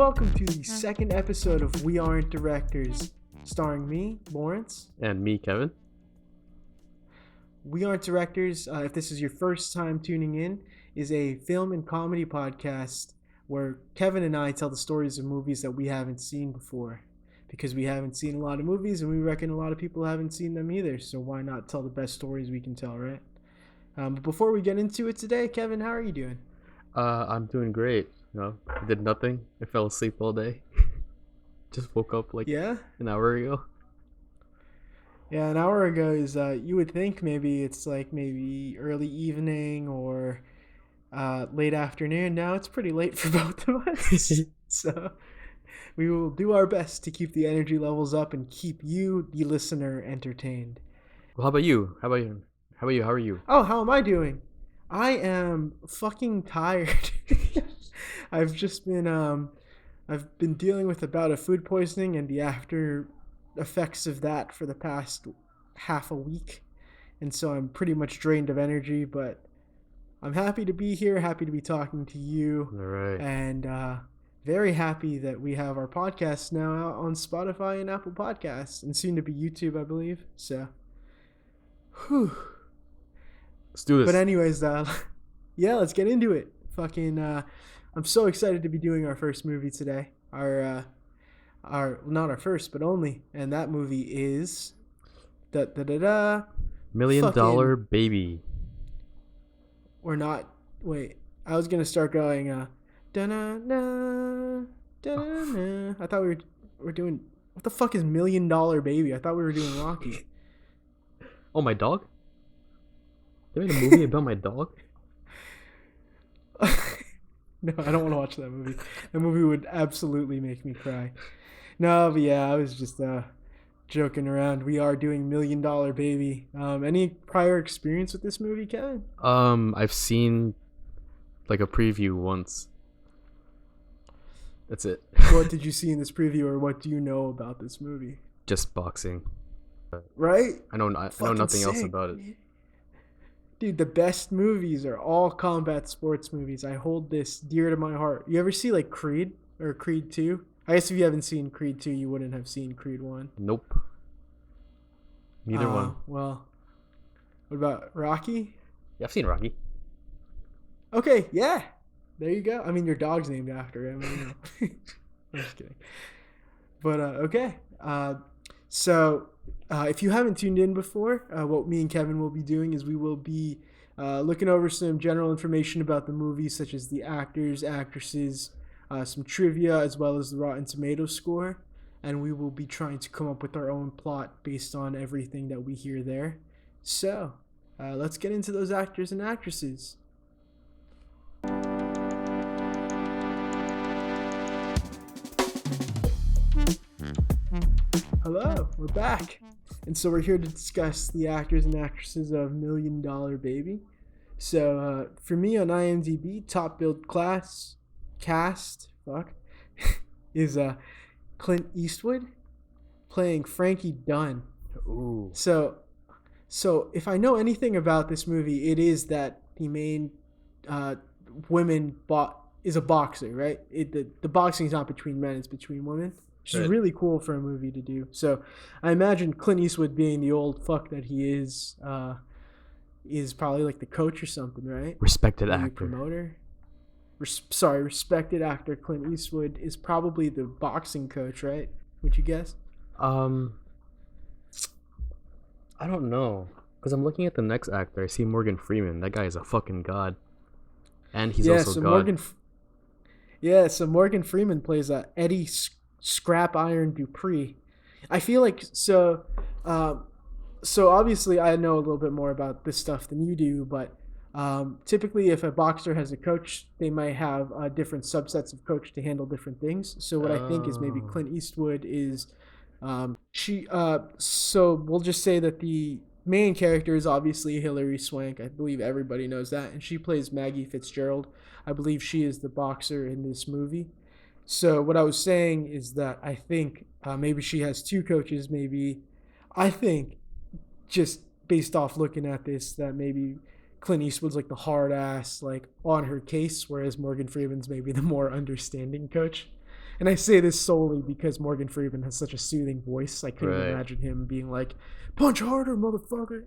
welcome to the second episode of We Aren't Directors, starring me, Lawrence. And me, Kevin. We Aren't Directors, if this is your first time tuning in, is a film and comedy podcast where Kevin and I tell the stories of movies that we haven't seen before. Because we haven't seen a lot of movies and we reckon a lot of people haven't seen them either, so why not tell the best stories we can tell, right? But before we get into it today, Kevin, how are you doing? I'm doing great. I did nothing. I fell asleep all day. Just woke up an hour ago. Yeah, an hour ago is, you would think maybe it's maybe early evening or late afternoon. Now it's pretty late for both of us. So we will do our best to keep the energy levels up and keep you, the listener, entertained. Well, how about you? How are you? Oh, how am I doing? I am fucking tired. I've been dealing with a bout of food poisoning and the after effects of that for the past half a week. And so I'm pretty much drained of energy, but I'm happy to be here, happy to be talking to you. All right. And very happy that we have our podcast now out on Spotify and Apple Podcasts and soon to be YouTube, I believe. So, whew. Let's do this. But anyways, let's get into it. I'm so excited to be doing our first movie today. Our not our first, but only, and that movie is $1 Million Baby. Or not. Wait, I was gonna start going. Da-na-na, da-na-na. I thought we were doing. What the fuck is $1 Million Baby? I thought we were doing Rocky. Oh, my dog? They made a movie about my dog? No, I don't want to watch that movie. That movie would absolutely make me cry. No, but yeah, I was just joking around. We are doing $1 Million Baby. Any prior experience with this movie, Kevin? I've seen a preview once. That's it. What did you see in this preview, or what do you know about this movie? Just boxing. Right? I know nothing else about it. Dude, the best movies are all combat sports movies. I hold this dear to my heart. You ever see Creed or Creed 2? I guess if you haven't seen Creed 2, you wouldn't have seen Creed 1. Nope. Neither one. Well, what about Rocky? Yeah, I've seen Rocky. Okay, yeah. There you go. I mean, your dog's named after him. I'm just kidding. But, okay. So, if you haven't tuned in before, what me and Kevin will be doing is we will be looking over some general information about the movie, such as the actors, actresses, some trivia, as well as the Rotten Tomatoes score. And we will be trying to come up with our own plot based on everything that we hear there. So, let's get into those actors and actresses. Hello, we're back. And so we're here to discuss the actors and actresses of $1 Million Baby. So for me on IMDb, top billed cast is Clint Eastwood playing Frankie Dunn. Ooh. So if I know anything about this movie, it is that the main woman is a boxer, right? The boxing is not between men, it's between women. Which is really cool for a movie to do. So I imagine Clint Eastwood, being the old fuck that he is probably the coach or something, right? Respected actor. Promoter. Respected actor Clint Eastwood is probably the boxing coach, right? Would you guess? I don't know. Because I'm looking at the next actor. I see Morgan Freeman. That guy is a fucking god. And he's also god. So Morgan Freeman plays Eddie Scrap Iron Dupree. I feel so obviously I know a little bit more about this stuff than you do, but typically if a boxer has a coach, they might have different subsets of coach to handle different things. So what I think is maybe Clint Eastwood is so we'll just say that the main character is obviously Hilary Swank. I believe everybody knows that, and she plays Maggie Fitzgerald. I believe she is the boxer in this movie. So what I was saying is that I think maybe she has two coaches. I think just based off looking at this that maybe Clint Eastwood's the hard ass on her case, whereas Morgan Freeman's maybe the more understanding coach. And I say this solely because Morgan Freeman has such a soothing voice. I couldn't Right. imagine him being like, "Punch harder, motherfucker."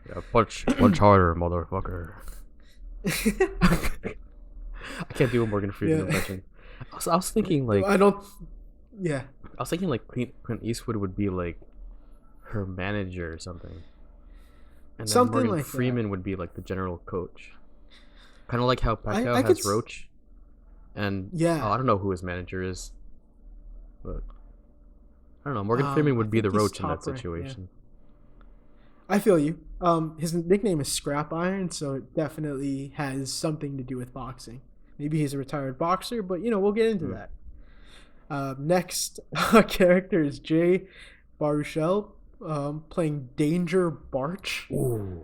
Yeah, punch harder, motherfucker. I can't do a Morgan Freeman Yeah. impression. I was thinking like I don't. Yeah. I was thinking like Clint Eastwood would be like her manager or something, and then Something Morgan like Freeman would be like the general coach, kind of like how Pacquiao I could. has Roach, and Yeah. I don't know who his manager is, but I don't know. Morgan Freeman I would be think the he's Roach in that top rank, yeah. situation. I feel you. His nickname is Scrap Iron, so it definitely has something to do with boxing. Maybe he's a retired boxer, but we'll get into that. Next character is Jay Baruchel, playing Danger Barch. Ooh.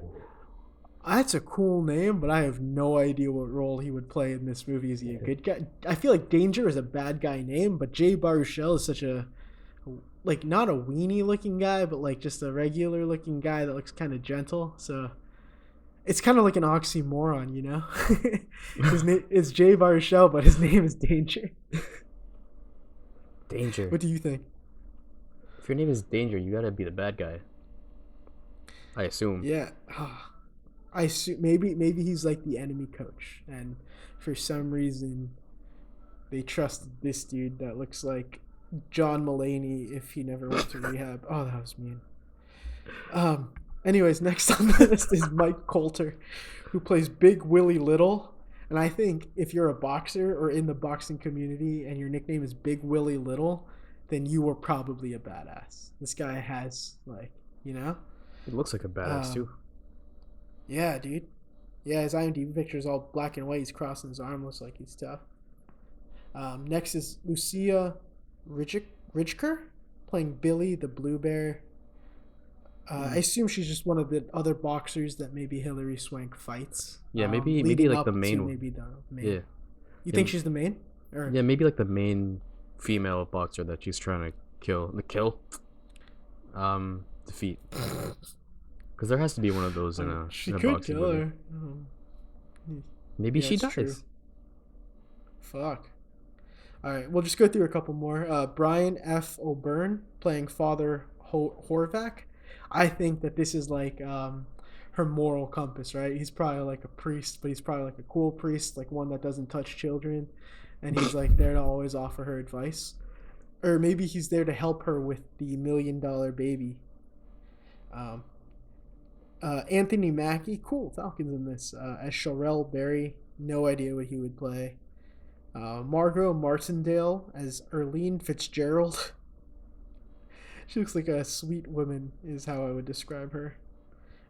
That's a cool name, but I have no idea what role he would play in this movie. Is he a good guy? I feel like Danger is a bad guy name, but Jay Baruchel is such a like not a weenie looking guy, but like just a regular looking guy that looks kind of gentle. So it's kind of like an oxymoron, His name is Jay Baruchel, but his name is Danger. Danger. What do you think? If your name is Danger, you gotta be the bad guy. I assume. Yeah, I assume maybe he's like the enemy coach, and for some reason they trusted this dude that looks like John Mulaney if he never went to rehab. Oh, that was mean. Anyways, next on the list is Mike Coulter, who plays Big Willie Little. And I think if you're a boxer or in the boxing community and your nickname is Big Willie Little, then you were probably a badass. This guy has He looks like a badass too. Yeah, dude. Yeah, his IMDb picture is all black and white. He's crossing his arm, looks like he's tough. Next is Lucia Ridger, playing Billy the Blue Bear. I assume she's just one of the other boxers that maybe Hilary Swank fights. Yeah, maybe leading like up the to main. maybe the main. Yeah, You think she's the main? Or yeah, maybe like the main female boxer that she's trying to defeat. Because there has to be one of those in a she in a could boxing kill movie. her. Maybe Yeah, she it's dies. true. Fuck. All right, we'll just go through a couple more. Brian F. O'Byrne playing Father Horvath. I think that this is like her moral compass, right? He's probably like a priest, but he's probably like a cool priest, like one that doesn't touch children, and he's like there to always offer her advice, or maybe he's there to help her with the $1 million baby. Anthony Mackie, cool Falcons in this as Sherelle Berry. No idea what he would play. Margot Martindale as Erlene Fitzgerald. She looks like a sweet woman, is how I would describe her.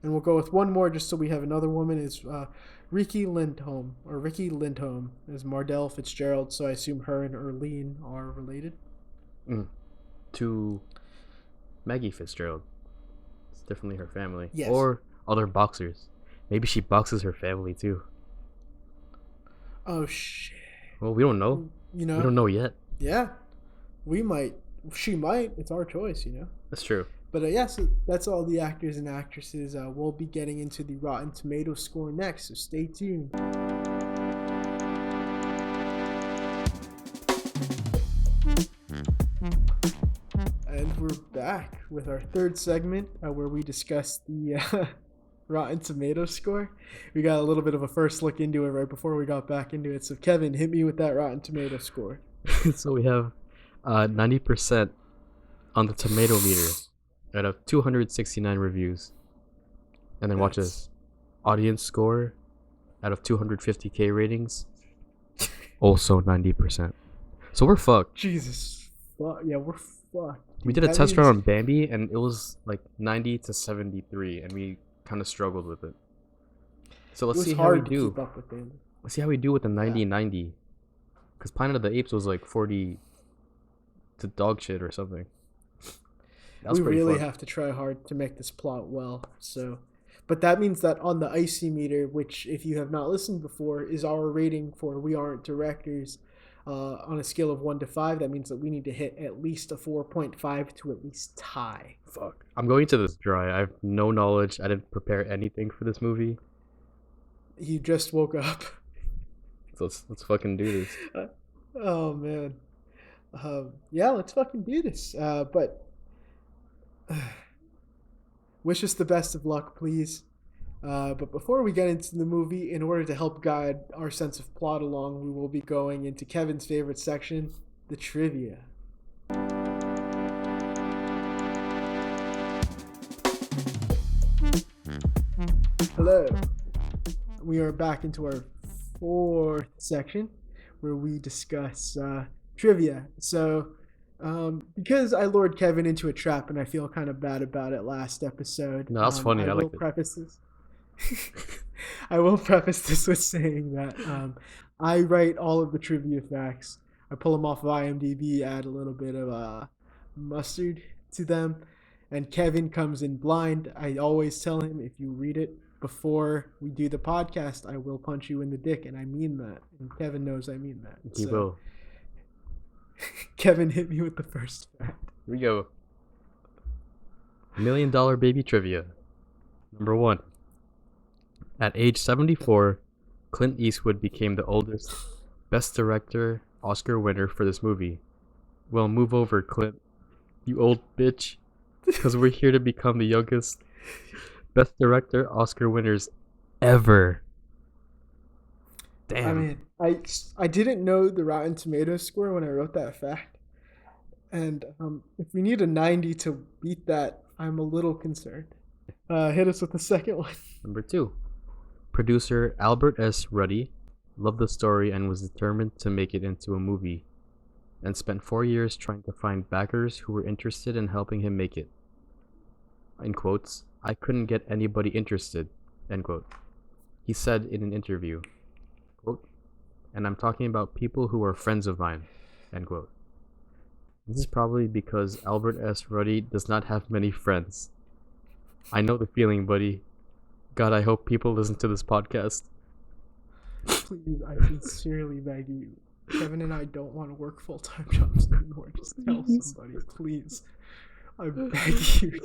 And we'll go with one more just so we have another woman, is Ricky Lindholm as Mardell Fitzgerald. So I assume her and Erlene are related. To Maggie Fitzgerald. It's definitely her family. Yes. Or other boxers. Maybe she boxes her family too. Oh, shit. Well, we don't know. We don't know yet. Yeah. We might. She might. It's our choice, That's true. But so that's all the actors and actresses. We'll be getting into the Rotten Tomatoes score next, so stay tuned. And we're back with our third segment where we discuss the Rotten Tomatoes score. We got a little bit of a first look into it right before we got back into it. So Kevin, hit me with that Rotten Tomatoes score. So we have 90% on the tomato meter out of 269 reviews. And then watch this. Audience score out of 250k ratings. Also 90%. So we're fucked. Jesus. Yeah, we're fucked. We did a test run on Bambi and it was like 90 to 73 and we kind of struggled with it. So let's see how we do. Let's see how we do with the 90-90. Because Planet of the Apes was like 40 to dog shit or something. We really have to try hard to make this plot well. But that means that on the IC meter, which if you have not listened before, is our rating for We Aren't Directors, on a scale of 1 to 5, that means that we need to hit at least a 4.5 to at least tie. Fuck. I'm going to this dry. I have no knowledge. I didn't prepare anything for this movie. You just woke up. So let's fucking do this. Oh, man. Yeah, let's fucking do this. But wish us the best of luck, please. But before we get into the movie, in order to help guide our sense of plot along, we will be going into Kevin's favorite section, the trivia. Hello. We are back into our fourth section where we discuss trivia. So, because I lured Kevin into a trap and I feel kind of bad about it last episode, No, that's funny. I will like it. preface this. I will preface this with saying that I write all of the trivia facts. I pull them off of IMDb, add a little bit of mustard to them, and Kevin comes in blind. I always tell him, if you read it before we do the podcast, I will punch you in the dick, and I mean that. And Kevin knows I mean that. He will. Kevin hit me with the first fact. Here we go. $1 Million Baby Trivia. Number 1. At age 74, Clint Eastwood became the oldest Best Director Oscar winner for this movie. Well, move over, Clint. You old bitch. Because we're here to become the youngest Best Director Oscar winners ever. Damn. I mean, I didn't know the Rotten Tomatoes score when I wrote that fact. And if we need a 90 to beat that, I'm a little concerned. Hit us with the second one. Number 2. Producer Albert S. Ruddy loved the story and was determined to make it into a movie, and spent 4 years trying to find backers who were interested in helping him make it. In quotes, I couldn't get anybody interested, end quote. He said in an interview, quote, and I'm talking about people who are friends of mine, end quote. This is probably because Albert S. Ruddy does not have many friends. I know the feeling, buddy. God, I hope people listen to this podcast. Please, I sincerely beg you. Kevin and I don't want to work full-time jobs anymore. Just tell somebody, please. I beg you.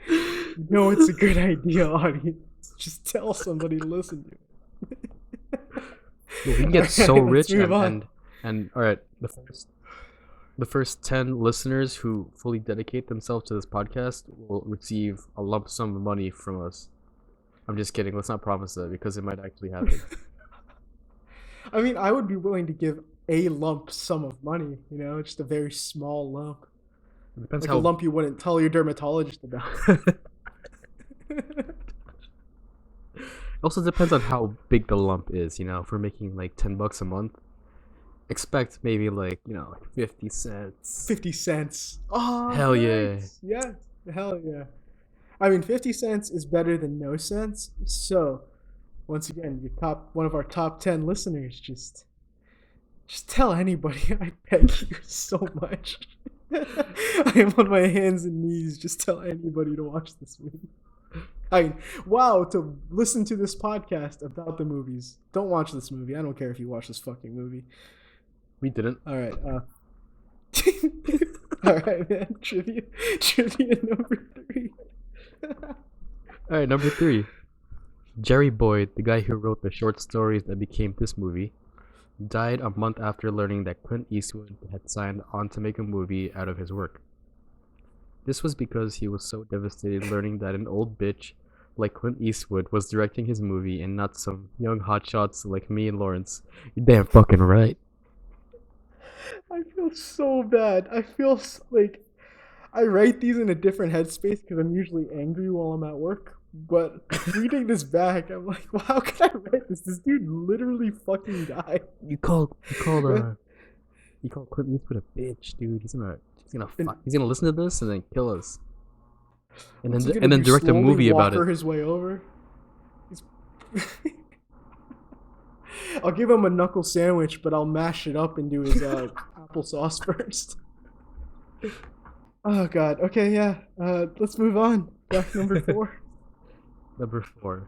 You know it's a good idea, audience. Just tell somebody to listen to it. We can get so Alright, rich let's move on. and all right, the first 10 listeners who fully dedicate themselves to this podcast will receive a lump sum of money from us. I'm just kidding. Let's not promise that because it might actually happen. I mean, I would be willing to give a lump sum of money, just a very small lump. It depends Like how a lump you wouldn't tell your dermatologist about. also depends on how big the lump is, if we're making like $10 a month, expect maybe like 50 cents. 50 cents. Oh, Hell nice. Yeah. Hell yeah. I mean, 50 cents is better than no cents. So, once again, one of our top 10 listeners, just tell anybody. I beg you so much. I am on my hands and knees. Just tell anybody to watch this movie. I mean, wow, to listen to this podcast about the movies. Don't watch this movie. I don't care if you watch this fucking movie. We didn't. All right. All right, man. Trivia number 3. All right, number 3. Jerry Boyd, the guy who wrote the short stories that became this movie, died a month after learning that Clint Eastwood had signed on to make a movie out of his work. This was because he was so devastated learning that an old bitch like Clint Eastwood was directing his movie and not some young hotshots like me and Lawrence. You're damn fucking right. I feel so bad. I feel like I write these in a different headspace because I'm usually angry while I'm at work. But reading this back, I'm like, well, how can I write this? This dude literally fucking died. You called Clint Eastwood a bitch, dude. He's gonna listen to this and then kill us. And then direct a movie about it. His way over. I'll give him a knuckle sandwich, but I'll mash it up and do his applesauce first. Oh god. Okay, yeah. Let's move on. Fact number 4. Number 4.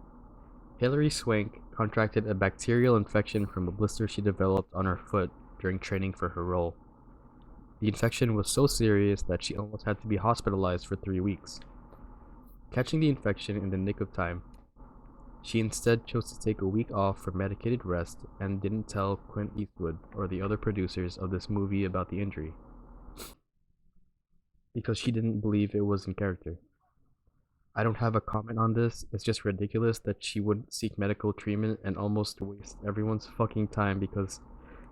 Hilary Swank contracted a bacterial infection from a blister she developed on her foot during training for her role. The infection was so serious that she almost had to be hospitalized for 3 weeks. Catching the infection in the nick of time, She instead chose to take a week off for medicated rest and didn't tell Clint Eastwood or the other producers of this movie about the injury because she didn't believe it was in character. I don't have a comment on this. It's just ridiculous that she wouldn't seek medical treatment and almost waste everyone's fucking time because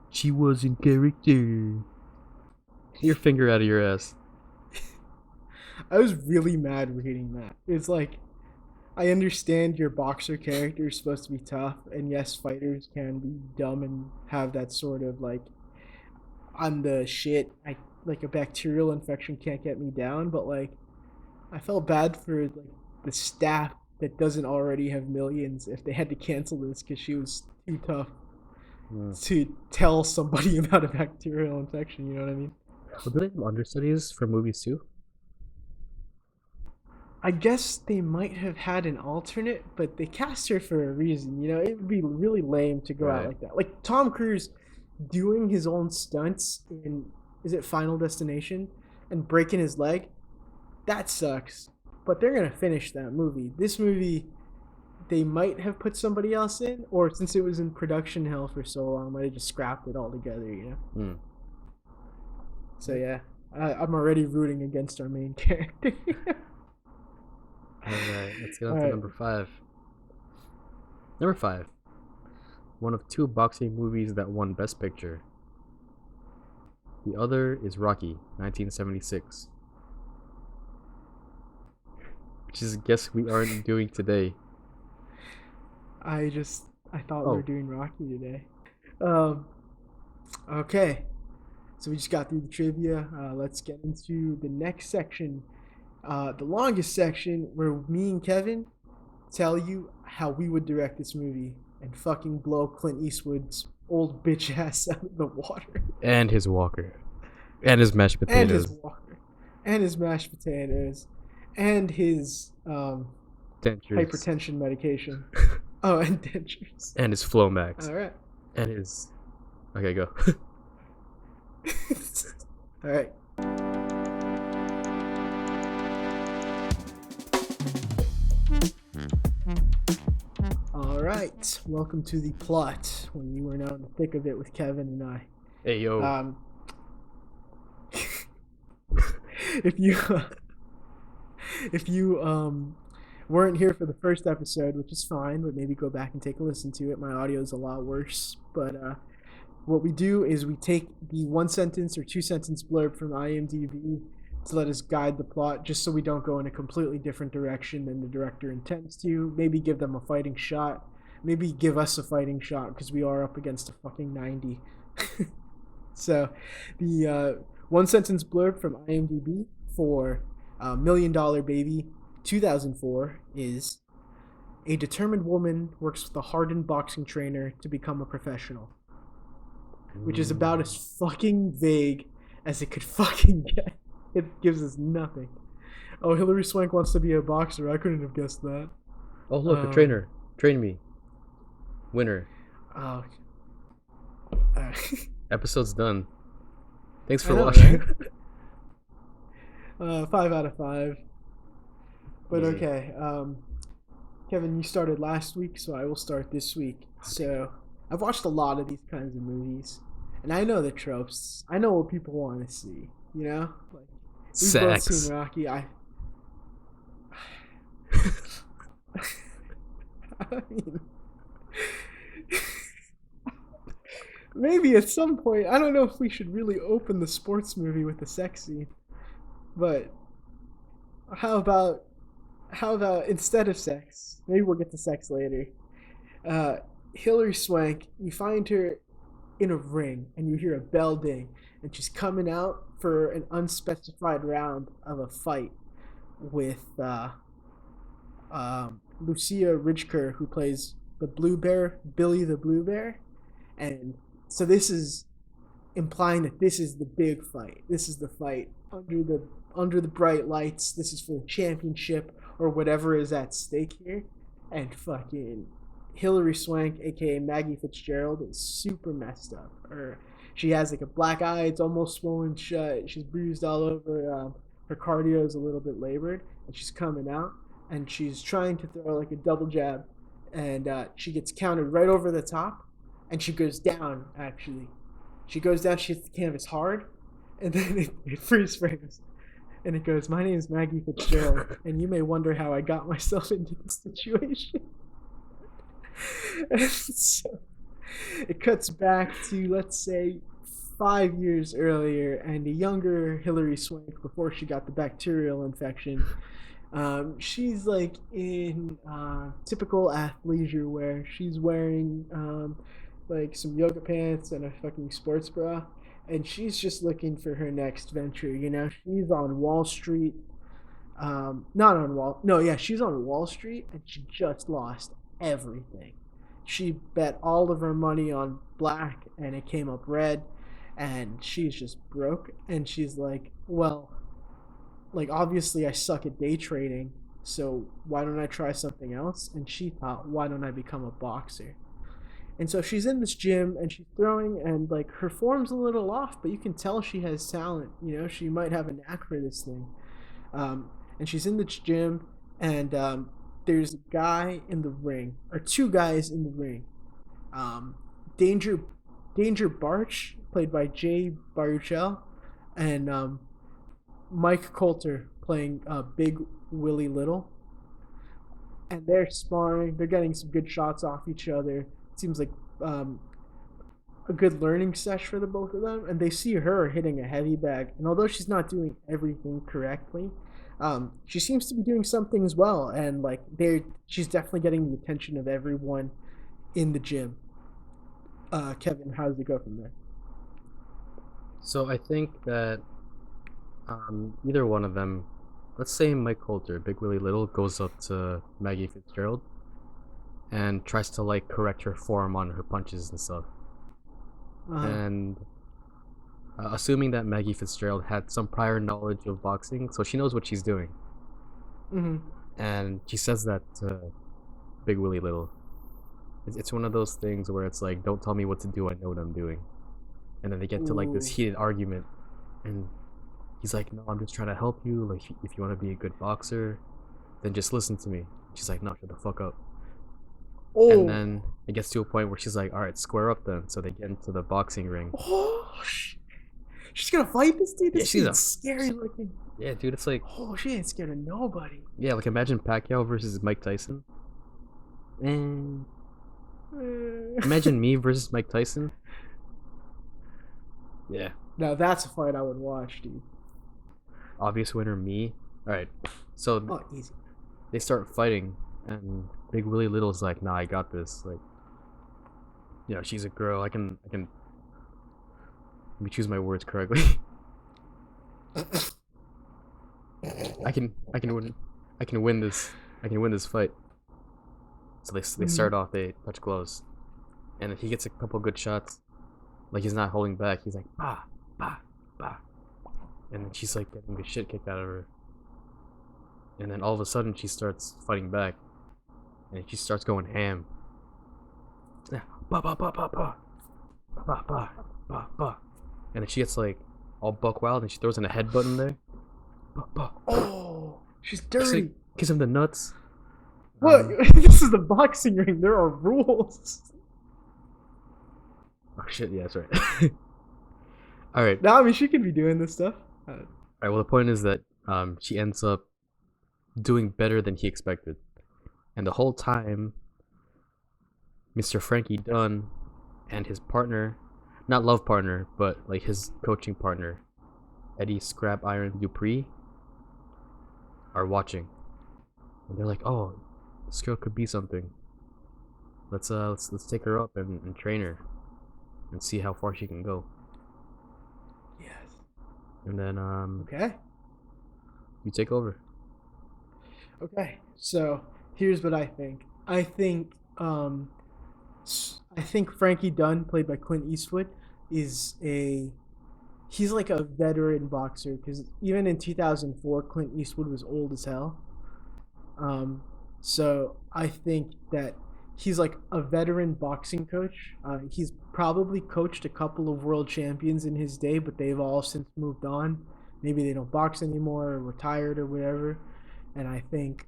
she was in character. Your finger out of your ass. I was really mad reading that. It's like, I understand your boxer character is supposed to be tough, and yes, fighters can be dumb and have that sort of like, I'm the shit. I like a bacterial infection can't get me down, but like, I felt bad for like the staff that doesn't already have millions if they had to cancel this because she was too tough to tell somebody about a bacterial infection. You know what I mean? Well, do they have understudies for movies too? I guess they might have had an alternate, but they cast her for a reason. You know, it would be really lame to go out Right. like that. Like Tom Cruise doing his own stunts in, is it Final Destination, and breaking his leg. That sucks. But they're gonna finish that movie. This movie, they might have put somebody else in, or since it was in production hell for so long, might have just scrapped it all together. You know. Hmm. So yeah, I'm already rooting against our main character. Alright, let's get on to Alright. number 5. Number 5. One of 2 boxing movies that won Best Picture. The other is Rocky, 1976. Which is a guess we aren't doing today. I thought we were doing Rocky today. Okay, so we just got through the trivia. Let's get into the next section, the longest section, where me and Kevin tell you how we would direct this movie and fucking blow Clint Eastwood's old bitch ass out of the water. And his walker. And his mashed potatoes. And his walker. And his mashed potatoes. And his dentures. hypertension medication. Oh, and dentures. And his Flomax. Alright. And his... Okay, go. Alright. Alright. Welcome to the plot when you are now in the thick of it with Kevin and I. Hey, yo. If you weren't here for the first episode, which is fine, but maybe go back and take a listen to it. My audio is a lot worse, but what we do is we take the 1 sentence or 2 sentence blurb from IMDb to let us guide the plot, just so we don't go in a completely different direction than the director intends to. Maybe give them a fighting shot. Maybe give us a fighting shot, because we are up against a fucking 90. So, the 1 sentence blurb from IMDb for $1 Million Baby 2004 is: a determined woman works with a hardened boxing trainer to become a professional. Which is about as fucking vague as it could fucking get. It gives us nothing. Oh, Hilary Swank wants to be a boxer. I couldn't have guessed that. Oh, look, a trainer. Train me. Winner. Oh. Episode's done. Thanks for I know, watching. right? 5 out of 5. But Easy. okay. Kevin, you started last week, so I will start this week. So, I've watched a lot of these kinds of movies, and I know the tropes. I know what people want to see. You know, like we've both Sex. seen Rocky. I mean, maybe at some point. I don't know if we should really open the sports movie with the sex scene, but how about instead of sex? Maybe we'll get to sex later. Hilary Swank, you find her in a ring, and you hear a bell ding, and she's coming out for an unspecified round of a fight with Lucia Ridgeker, who plays the Blue Bear, Billy the Blue Bear. And so this is implying that this is the big fight. This is the fight under the bright lights. This is for the championship or whatever is at stake here. And fucking Hilary Swank, aka Maggie Fitzgerald, is super messed up. She has like a black eye, it's almost swollen shut, she's bruised all over, her cardio is a little bit labored, and she's coming out, and she's trying to throw like a double jab and she gets counted right over the top, and she goes down. Actually, she goes down. She hits the canvas hard, and then it freeze frames, and it goes, "My name is Maggie Fitzgerald, and you may wonder how I got myself into this situation." And so it cuts back to, let's say, 5 years earlier, and a younger Hillary Swank, before she got the bacterial infection, she's like in typical athleisure wear. She's wearing like some yoga pants and a fucking sports bra, and she's just looking for her next venture. You know, she's on Wall Street. Not on Wall. No, yeah, she's on Wall Street, and she just lost everything. She bet all of her money on black, and it came up red, and she's just broke. And she's like, well, like obviously I suck at day trading, so why don't I try something else? And she thought, why don't I become a boxer? And so she's in this gym and she's throwing, and like her form's a little off, but you can tell she has talent. You know, she might have a knack for this thing. And she's in the gym, and there's a guy in the ring, or two guys in the ring. Um, Danger Danger Barch, played by Jay Baruchel, and Mike Coulter playing Big Willie Little, and they're sparring. They're getting some good shots off each other. It seems like um, a good learning sesh for the both of them. And they see her hitting a heavy bag, and although she's not doing everything correctly, she seems to be doing some things well. And like she's definitely getting the attention of everyone in the gym. Kevin, how does it go from there? So I think that either one of them, let's say Mike Coulter, Big Willie Little, goes up to Maggie Fitzgerald and tries to like correct her form on her punches and stuff. And assuming that Maggie Fitzgerald had some prior knowledge of boxing, so she knows what she's doing. Mm-hmm. And she says that to Big Willie Little. It's one of those things where it's like, don't tell me what to do, I know what I'm doing. And then they get to like this heated argument, and he's like, no, I'm just trying to help you. Like, if you want to be a good boxer, then just listen to me. She's like, no, shut the fuck up. And then it gets to a point where she's like, all right, square up then. So they get into the boxing ring. She's gonna fight this dude. This she's dude's scary looking. Yeah, dude, it's like, She ain't scared of nobody. yeah, like imagine Pacquiao versus Mike Tyson. And imagine me versus Mike Tyson. Yeah. Now that's a fight I would watch, dude. Obvious winner, me. All right. So Easy. they start fighting, and Big Willie Little's like, nah, I got this. Like, you know, she's a girl. I can. Let me choose my words correctly. I can win. I can win this. I can win this fight. So they start off. They touch gloves, and he gets a couple good shots. Like, he's not holding back. He's like, bah, bah, bah. And then she's like getting the shit kicked out of her. And then all of a sudden she starts fighting back. And she starts going ham. Bah, bah, bah, bah, bah. Bah, bah, bah, bah. And then she gets like all buck wild, and she throws in a headbutt in there. Bah, bah. She's dirty. Like, kiss him the nuts. What? This is the boxing ring. There are rules. Oh shit, yeah, that's right. Alright. No, I mean, she could be doing this stuff. Alright, well, the point is that she ends up doing better than he expected. And the whole time, Mr. Frankie Dunn and his partner, not love partner, but like his coaching partner, Eddie Scrap Iron Dupree, are watching. And they're like, oh, this girl could be something. Let's take her up and train her and see how far she can go. Yes. And then Okay. you take over. Okay. So here's what I think. I think Frankie Dunn, played by Clint Eastwood, he's like a veteran boxer, because even in 2004, Clint Eastwood was old as hell. So I think that he's like a veteran boxing coach. He's probably coached a couple of world champions in his day, but they've all since moved on. Maybe they don't box anymore, or retired, or whatever. and I think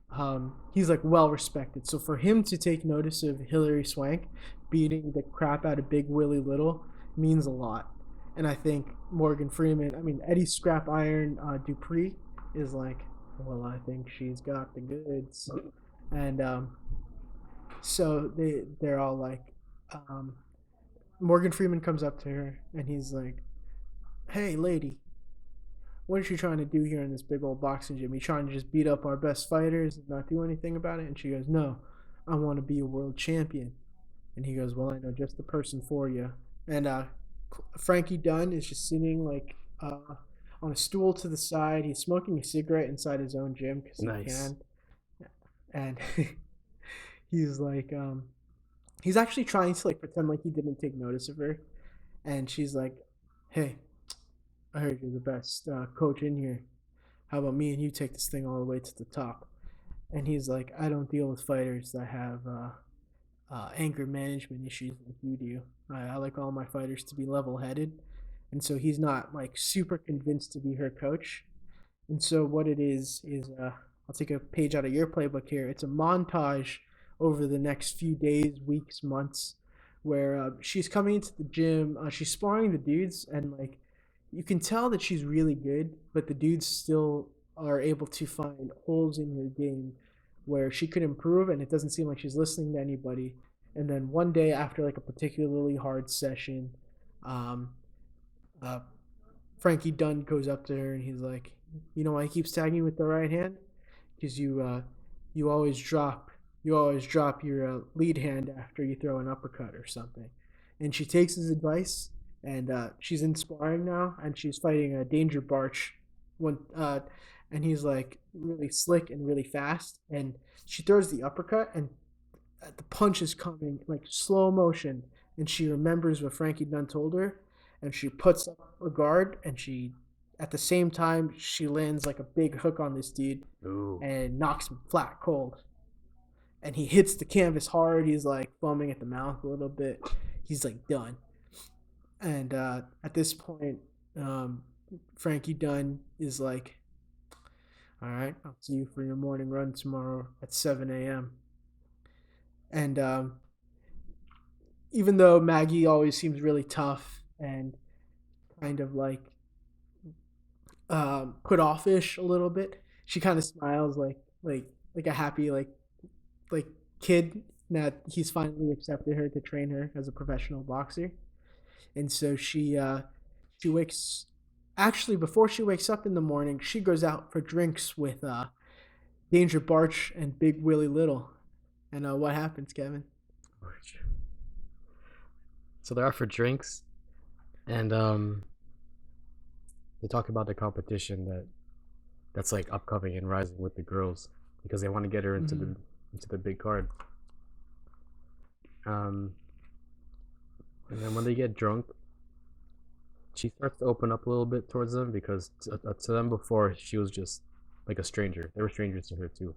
he's like well respected. So for him to take notice of Hillary Swank beating the crap out of Big Willie Little means a lot. And I think Morgan Freeman, I mean Eddie Scrap Iron Dupree is like, well, I think she's got the goods, and so they're all like, um, Morgan Freeman comes up to her and he's like, "Hey, lady, what are you trying to do here in this big old boxing gym? You trying to just beat up our best fighters and not do anything about it?" And she goes, "No, I want to be a world champion." And he goes, "Well, I know just the person for you." And Frankie Dunn is just sitting like on a stool to the side. He's smoking a cigarette inside his own gym because he Nice. can. And he's like, he's actually trying to like pretend like he didn't take notice of her. And she's like, "Hey, I heard you're the best coach in here. How about me and you take this thing all the way to the top?" And he's like, "I don't deal with fighters that have anger management issues like you do. I like all my fighters to be level headed." And so he's not like super convinced to be her coach. And so what it is I'll take a page out of your playbook here. It's a montage over the next few days, weeks, months, where she's coming into the gym. She's sparring the dudes, and like you can tell that she's really good, but the dudes still are able to find holes in her game where she could improve, and it doesn't seem like she's listening to anybody. And then one day after like a particularly hard session, um, uh, Frankie Dunn goes up to her and he's like, "You know why he keeps tagging you with the right hand? Because you always drop your lead hand after you throw an uppercut or something." And she takes his advice, and she's in sparring now, and she's fighting a Danger Barch. One, and he's like really slick and really fast, and she throws the uppercut, and the punch is coming like slow motion, and she remembers what Frankie Dunn told her, and she puts up a guard, and she at the same time she lands like a big hook on this dude Ooh. and knocks him flat cold. And he hits the canvas hard. He's like foaming at the mouth a little bit. He's like done. And at this point, um, Frankie Dunn is like, "All right, I'll see you for your morning run tomorrow at 7 a.m." And even though Maggie always seems really tough and kind of like put offish a little bit, she kind of smiles like a happy like kid that he's finally accepted her to train her as a professional boxer. And so she wakes actually before she wakes up in the morning, she goes out for drinks with Danger Barch and Big Willie Little. And what happens, Kevin? So they're out for drinks, and they talk about the competition that's like upcoming and rising with the girls because they want to get her into Mm-hmm. the big card. Um, and then when they get drunk, she starts to open up a little bit towards them because to them before she was just like a stranger. They were strangers to her too.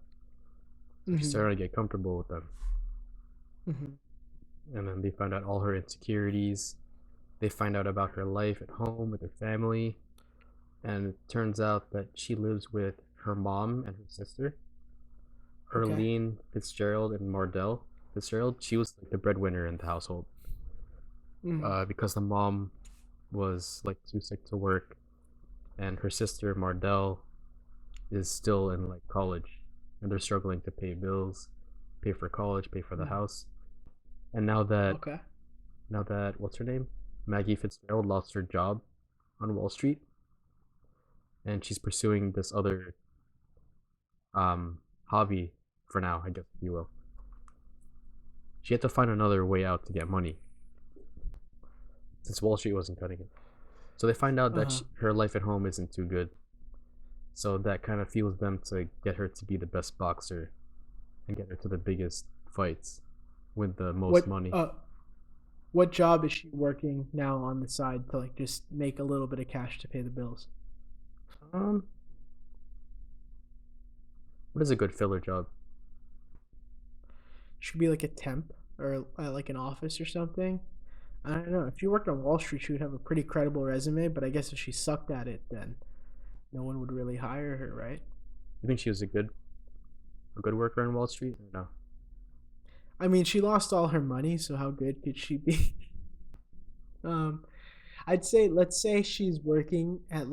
So she Mm-hmm. started to get comfortable with them, Mm-hmm. and then they find out all her insecurities. They find out about her life at home with her family, and it turns out that she lives with her mom and her sister, Okay. Erlene Fitzgerald and Mardell Fitzgerald. She was like the breadwinner in the household, Mm-hmm. because the mom was like too sick to work, and her sister Mardell is still in like college, and they're struggling to pay bills, pay for college, pay for the Mm-hmm. house. And Okay. now that what's her name, Maggie Fitzgerald lost her job on Wall Street, and she's pursuing this other hobby for now, I guess if you will. She had to find another way out to get money since Wall Street wasn't cutting it. So they find out Uh that huh. her life at home isn't too good. So that kind of fuels them to get her to be the best boxer and get her to the biggest fights with the most What money. what job is she working now on the side to like just make a little bit of cash to pay the bills? Um, what is a good filler job? Should be like a temp or like an office or something. I don't know. If she worked on Wall Street, she would have a pretty credible resume. But I guess if she sucked at it, then no one would really hire her, right? You think she was a good? a good worker on Wall Street? Or no. I mean, she lost all her money, so how good could she be? um, I'd say, let's say she's working at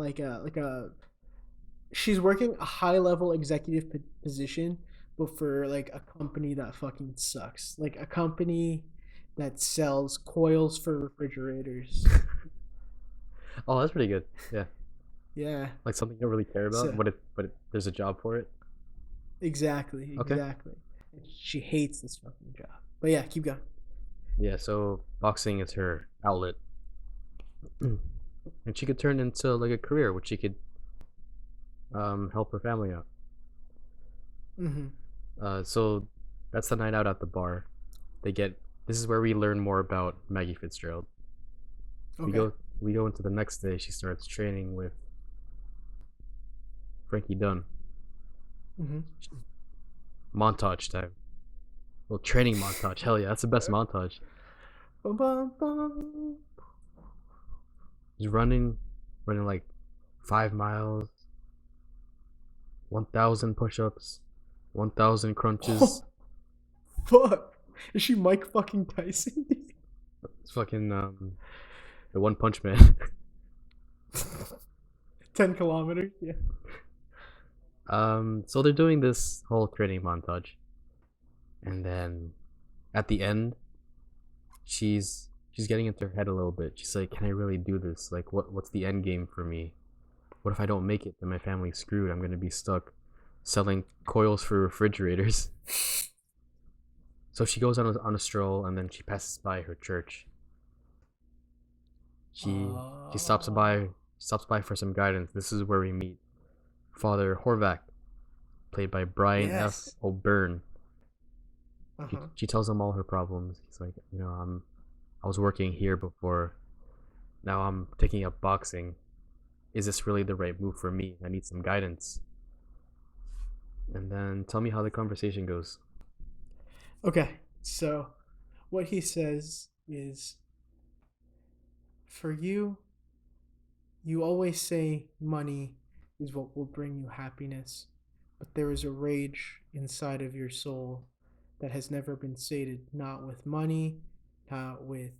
she's working a high level executive position, but for like a company that fucking sucks, like a company that sells coils for refrigerators. Oh, that's pretty good. Yeah, Yeah. like something you don't really care about, So there's a job for it. exactly, Okay. exactly. She hates this fucking job. But yeah, keep going. Yeah, so boxing is her outlet, and she could turn into like a career, which she could help her family out. Mm-hmm. So that's the night out at the bar. They get This is where we learn more about Maggie Fitzgerald. We Okay. go into the next day. She starts training with Frankie Dunn. Mm-hmm. Montage time. Well, training montage. Hell yeah, that's the best montage. Bum, bum, bum. He's running like 5 miles, 1,000 push-ups, 1,000 crunches. Oh, fuck. Is she Mike fucking Tyson? It's fucking the One Punch Man. 10 kilometers? Yeah. So they're doing this whole training montage, and then at the end, she's getting into her head a little bit. She's like, "Can I really do this? Like, what's the end game for me? What if I don't make it? Then my family's screwed. I'm gonna be stuck selling coils for refrigerators." So she goes on a stroll, and then she passes by her church. She stops by for some guidance. This is where we meet Father Horvath, played by Brian F. Yes. O'Byrne. Uh-huh. She tells him all her problems. He's like, I was working here before. Now I'm taking up boxing. Is this really the right move for me? I need some guidance. And then tell me how the conversation goes. Okay. So, what he says is, for you, you always say money is what will bring you happiness, but there is a rage inside of your soul that has never been sated, not with money, not with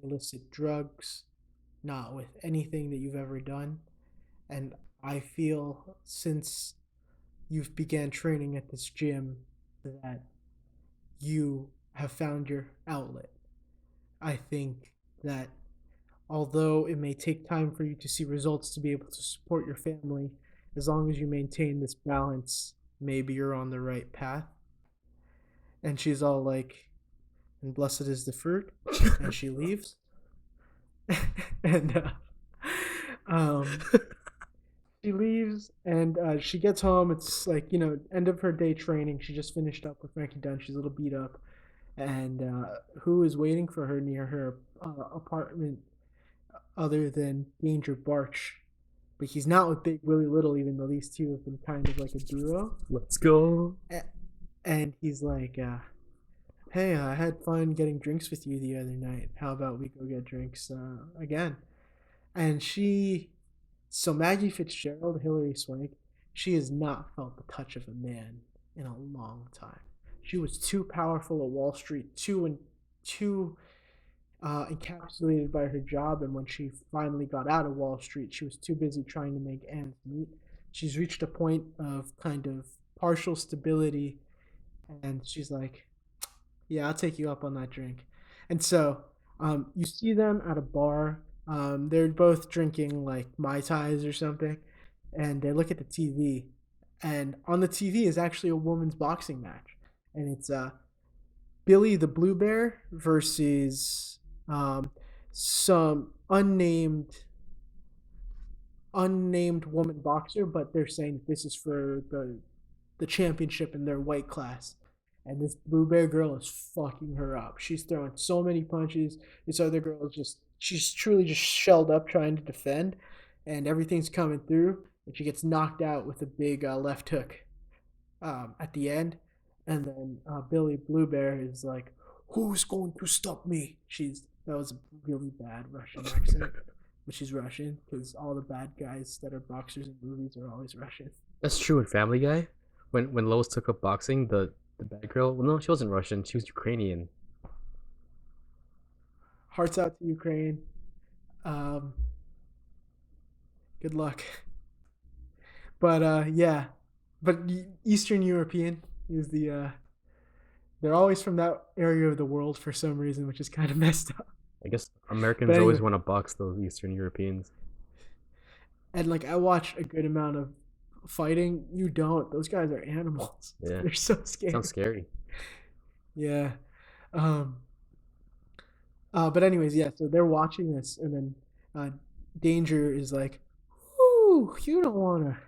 illicit drugs, not with anything that you've ever done. And I feel since you've began training at this gym that you have found your outlet. I think that although it may take time for you to see results to be able to support your family, as long as you maintain this balance, maybe you're on the right path. And she's all like, and blessed is the fruit. And she leaves. and um, she leaves and she gets home. It's like, end of her day training. She just finished up with Frankie Dunn. She's a little beat up. And who is waiting for her near her apartment other than Danger Barch? But he's not with Big Willie Little, even though these two have been kind of like a duo. Let's go. And he's like, hey, I had fun getting drinks with you the other night. How about we go get drinks again? And so Maggie Fitzgerald, Hilary Swank, she has not felt the touch of a man in a long time. She was too powerful at Wall Street, too encapsulated by her job, and when she finally got out of Wall Street, she was too busy trying to make ends meet. She's reached a point of kind of partial stability, and she's like, yeah, I'll take you up on that drink. And so you see them at a bar. They're both drinking like Mai Tais or something, and they look at the TV, and on the TV is actually a women's boxing match, and it's Billy the Blue Bear versus some unnamed woman boxer, but they're saying this is for the championship in their weight class. And this Blue Bear girl is fucking her up. She's throwing so many punches. This other girl she's truly just shelled up trying to defend, and everything's coming through. And she gets knocked out with a big left hook at the end. And then Billy Blue Bear is like, "Who's going to stop me?" That was a really bad Russian accent, but she's Russian because all the bad guys that are boxers in movies are always Russian. That's true in Family Guy. when Lois took up boxing, the bad girl. Well, no, she wasn't Russian. She was Ukrainian. Hearts out to Ukraine. Um, good luck. But yeah, but Eastern European is the. They're always from that area of the world for some reason, which is kind of messed up. I guess But Americans always anyway, want to box those Eastern Europeans. and like I watch a good amount of fighting. You don't. Those guys are animals. Yeah, They're so scary. sounds scary. Yeah. Um. But anyways, yeah. So they're watching this, and then Danger is like, "Ooh, you don't wanna.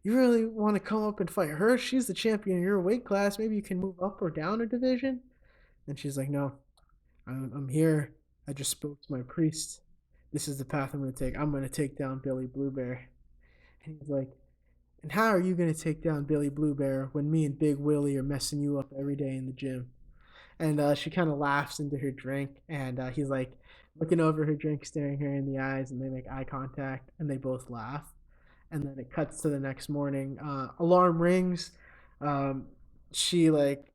You really want to come up and fight her? She's the champion in your weight class. Maybe you can move up or down a division." And she's like, "No, I'm here. I just spoke to my priest. This is the path I'm going to take. I'm going to take down Billy Bluebear." And he's like, "And how are you going to take down Billy Bluebear when me and Big Willie are messing you up every day in the gym?" And she kind of laughs into her drink, and he's like looking over her drink, staring her in the eyes, and they make eye contact, and they both laugh. And then it cuts to the next morning. Alarm rings. Um, she like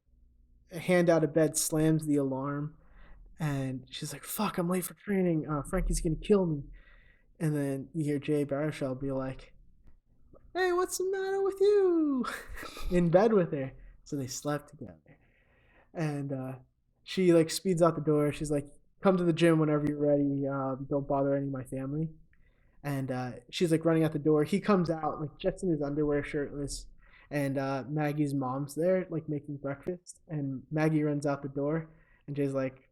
a hand out of bed slams the alarm, and she's like, "Fuck, I'm late for training. Frankie's gonna kill me." And then you hear Jay Baruchel be like, "Hey, what's the matter with you?" in bed with her. So they slept together, and she like speeds out the door. She's like, "Come to the gym whenever you're ready. Don't bother any of my family." And she's like running out the door. He comes out like just in his underwear, shirtless, and Maggie's mom's there like making breakfast, and Maggie runs out the door, and Jay's like,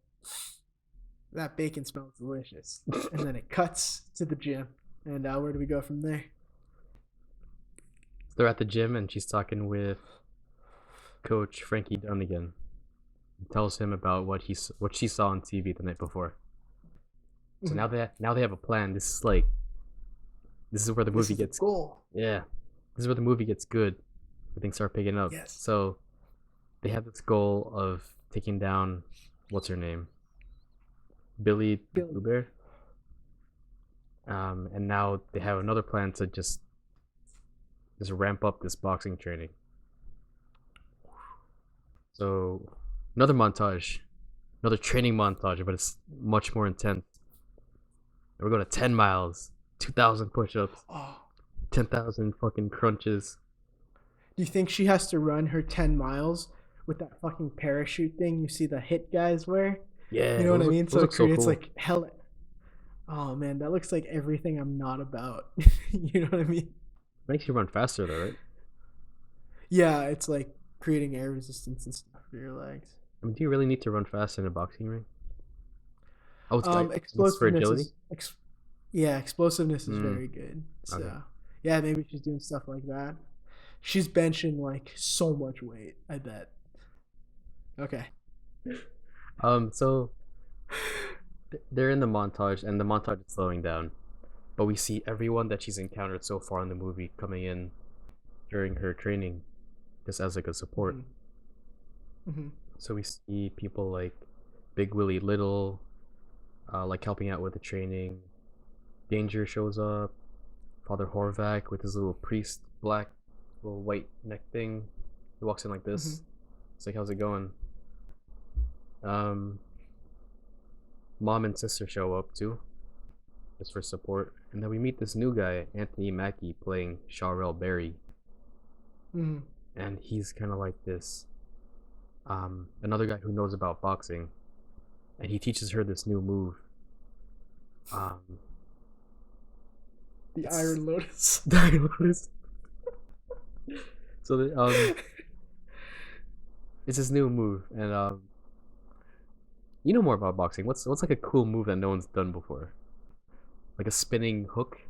"That bacon smells delicious." And then it cuts to the gym, and where do we go from there? They're at the gym and she's talking with Coach Frankie Dunn again. He tells him about what she saw on TV the night before. So now they have a plan. This is where the movie gets goal. Yeah. This is where the movie gets good. Things start picking up. Yes. So they have this goal of taking down what's her name? Billy Bluebear. And now they have another plan to just ramp up this boxing training. So another montage, another training montage, but it's much more intense. We're going to 10 miles, 2,000 push-ups, 10,000 fucking crunches. Do you think she has to run her 10 miles with that fucking parachute thing you see the hit guys wear? Yeah, you know what I mean? So it creates cool. like hell. Oh man, that looks like everything I'm not about. You know what I mean? Makes you run faster though, right? Yeah, it's like creating air resistance and stuff for your legs. I mean, do you really need to run fast in a boxing ring? Oh, it's for Explosiveness agility? yeah, explosiveness is very good. So Okay. yeah, maybe she's doing stuff like that. She's benching like so much weight, I bet. Okay. So they're in the montage, and the montage is slowing down, but we see everyone that she's encountered so far in the movie coming in during her training, just as like a support. Mm-hmm. So we see people like Big Willie Little, like helping out with the training. Danger shows up. Father Horvath with his little priest black little white neck thing. He walks in like this. It's like, how's it going? Mom and sister show up too, just for support. And then we meet this new guy, Anthony Mackie, playing Shawrell Berry. And he's kind of like this another guy who knows about boxing, and he teaches her this new move. The Iron Lotus. The Iron Lotus. So it's this new move, and you know more about boxing. What's like a cool move that no one's done before? Like a spinning hook.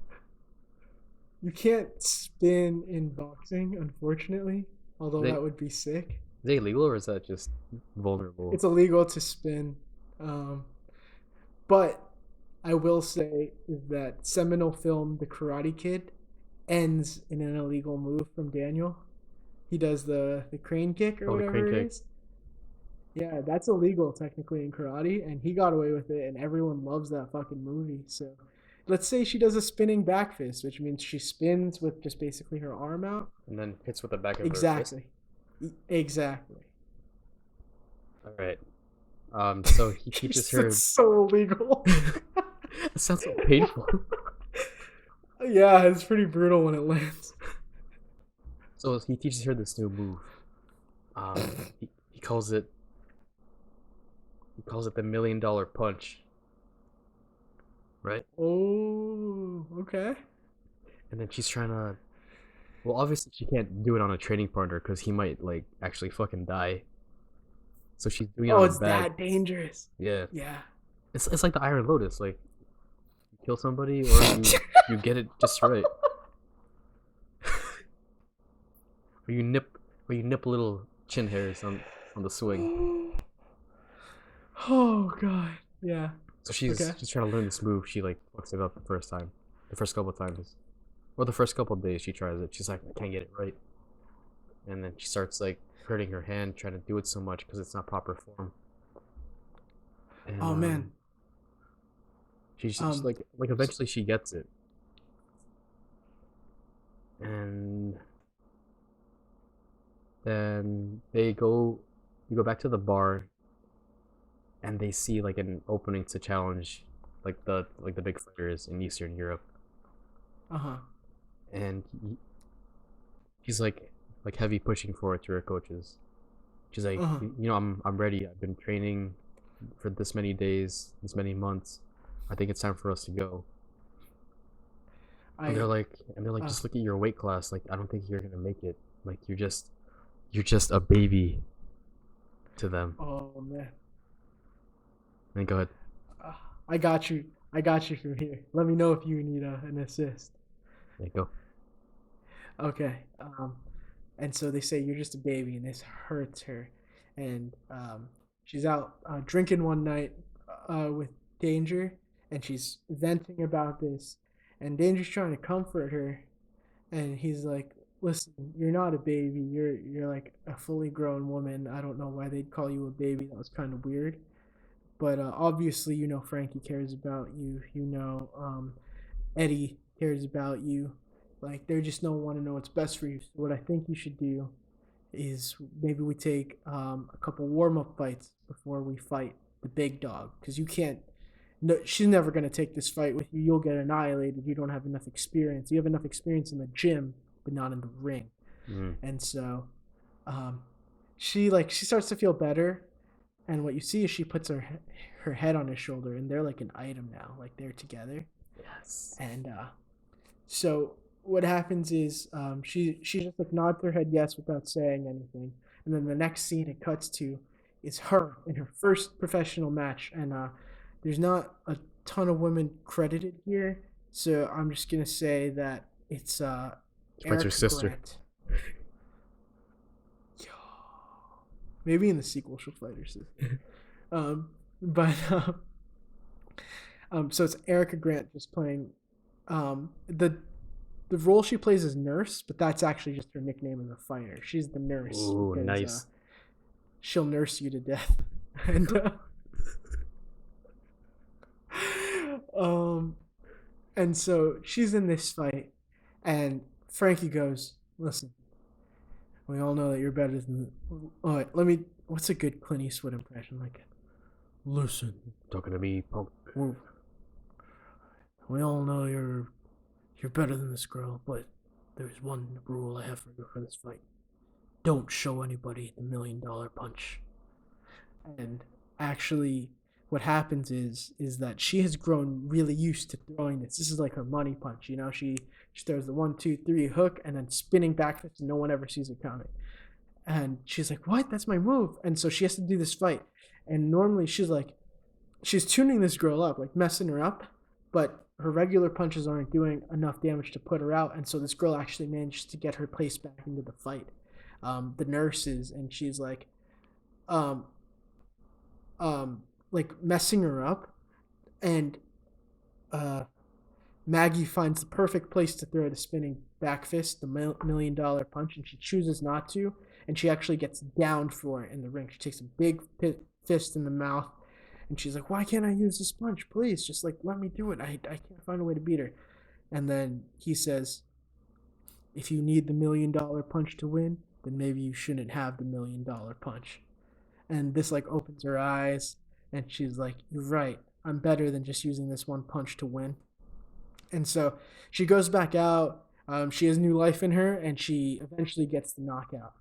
You can't spin in boxing, unfortunately. Although that would be sick. Is it illegal or is that just vulnerable? It's illegal to spin, but I will say that seminal film, The Karate Kid, ends in an illegal move from Daniel. He does the crane kick or whatever it is. Yeah, that's illegal technically in karate, and he got away with it, and everyone loves that fucking movie. So let's say she does a spinning back fist, which means she spins with just basically her arm out. And then hits with the back of her fist. Exactly. Exactly. All right. So he teaches her. It's so illegal. It sounds so painful. Yeah, it's pretty brutal when it lands. So he teaches her this new move. He calls it. He calls it the $1 million punch. Right. Oh, okay. And then she's trying to. Well, obviously she can't do it on a training partner because he might like actually fucking die. So she's doing it on it's a bag. that dangerous. Yeah. Yeah. It's like the Iron Lotus. Like, you kill somebody or you get it just right. Or you nip little chin hairs on the swing. Oh god. Yeah. So she's trying to learn this move. She like fucks it up the first couple of times, or the first couple of days she tries it. She's like, I can't get it right, and then she starts like hurting her hand trying to do it so much because it's not proper form. And, Oh man. She's just like eventually she gets it, and then you go back to the bar. And they see like an opening to challenge like the big fighters in Eastern Europe. And she's like heavy pushing for it to her coaches. She's like, I'm ready. I've been training for this many days, this many months. I think it's time for us to go. And they're like, just look at your weight class. Like, I don't think you're gonna make it. Like, you're just a baby to them. Oh man. Then go ahead. I got you from here. Let me know if you need an assist. There you go. Okay. And so they say you're just a baby, and this hurts her. And she's out drinking one night with Danger, and she's venting about this. And Danger's trying to comfort her, and he's like, "Listen, you're not a baby. You're like a fully grown woman. I don't know why they'd call you a baby. That was kind of weird." But obviously, Frankie cares about you. Eddie cares about you. Like, they just don't want to know what's best for you. So what I think you should do is maybe we take a couple warm-up fights before we fight the big dog. Because you can't... No, she's never going to take this fight with you. You'll get annihilated. You don't have enough experience. You have enough experience in the gym, but not in the ring. And so she starts to feel better. And what you see is she puts her head on his shoulder, and they're like an item now. Like, they're together. Yes. And so what happens is she just like nods her head yes without saying anything. And then the next scene it cuts to is her in her first professional match. And there's not a ton of women credited here, so I'm just gonna say that it's her sister. Grant. Maybe in the sequel she'll fight her sister. So it's Erica Grant just playing the role she plays is nurse, but that's actually just her nickname as a fighter. She's the nurse. Ooh, because, nice. She'll nurse you to death. And so she's in this fight, and Frankie goes, "Listen, we all know that you're better than. All right, what's a good Clint Eastwood impression? Like, listen, talking to me, punk. We all know you're better than this girl, but there's one rule I have for you for this fight: don't show anybody the $1 million punch." And actually, what happens is that she has grown really used to throwing this. This is like her money punch, She throws the 1, 2, 3 hook and then spinning back fist, and no one ever sees it coming. And she's like, "What? That's my move." And so she has to do this fight. And normally she's tuning this girl up, like messing her up, but her regular punches aren't doing enough damage to put her out. And so this girl actually managed to get her place back into the fight. The nurses, and she's like messing her up, and Maggie finds the perfect place to throw the spinning back fist, the $1 million punch, and she chooses not to, and she actually gets downed for it in the ring. She takes a big fist in the mouth, And she's like, why can't I use this punch? Please, just like let me do it. I can't find a way to beat her. And then he says, if you need the $1 million punch to win, then maybe you shouldn't have the $1 million punch. And this like opens her eyes, and she's like, you're right. I'm better than just using this one punch to win. And so she goes back out. She has new life in her, and she eventually gets the knockout.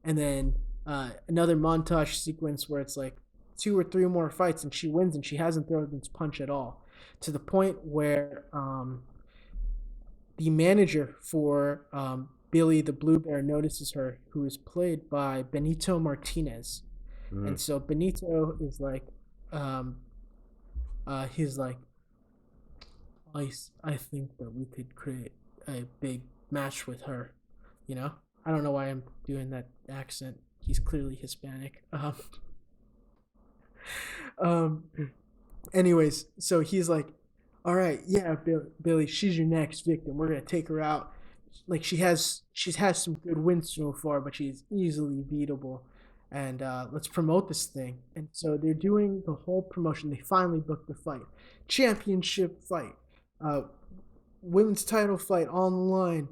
And then another montage sequence where it's like 2 or 3 more fights, and she wins, and she hasn't thrown this punch at all, to the point where the manager for Billy the Blue Bear notices her, who is played by Benito Martinez. And so Benito is like, he's like, I think that we could create a big match with her. You know, I don't know why I'm doing that accent. He's clearly Hispanic. Anyways, so he's like, all right, yeah, Billy, she's your next victim. We're gonna take her out. Like she's had some good wins so far, but she's easily beatable. And let's promote this thing. And so they're doing the whole promotion. They finally booked the fight, championship fight, women's title fight on the line.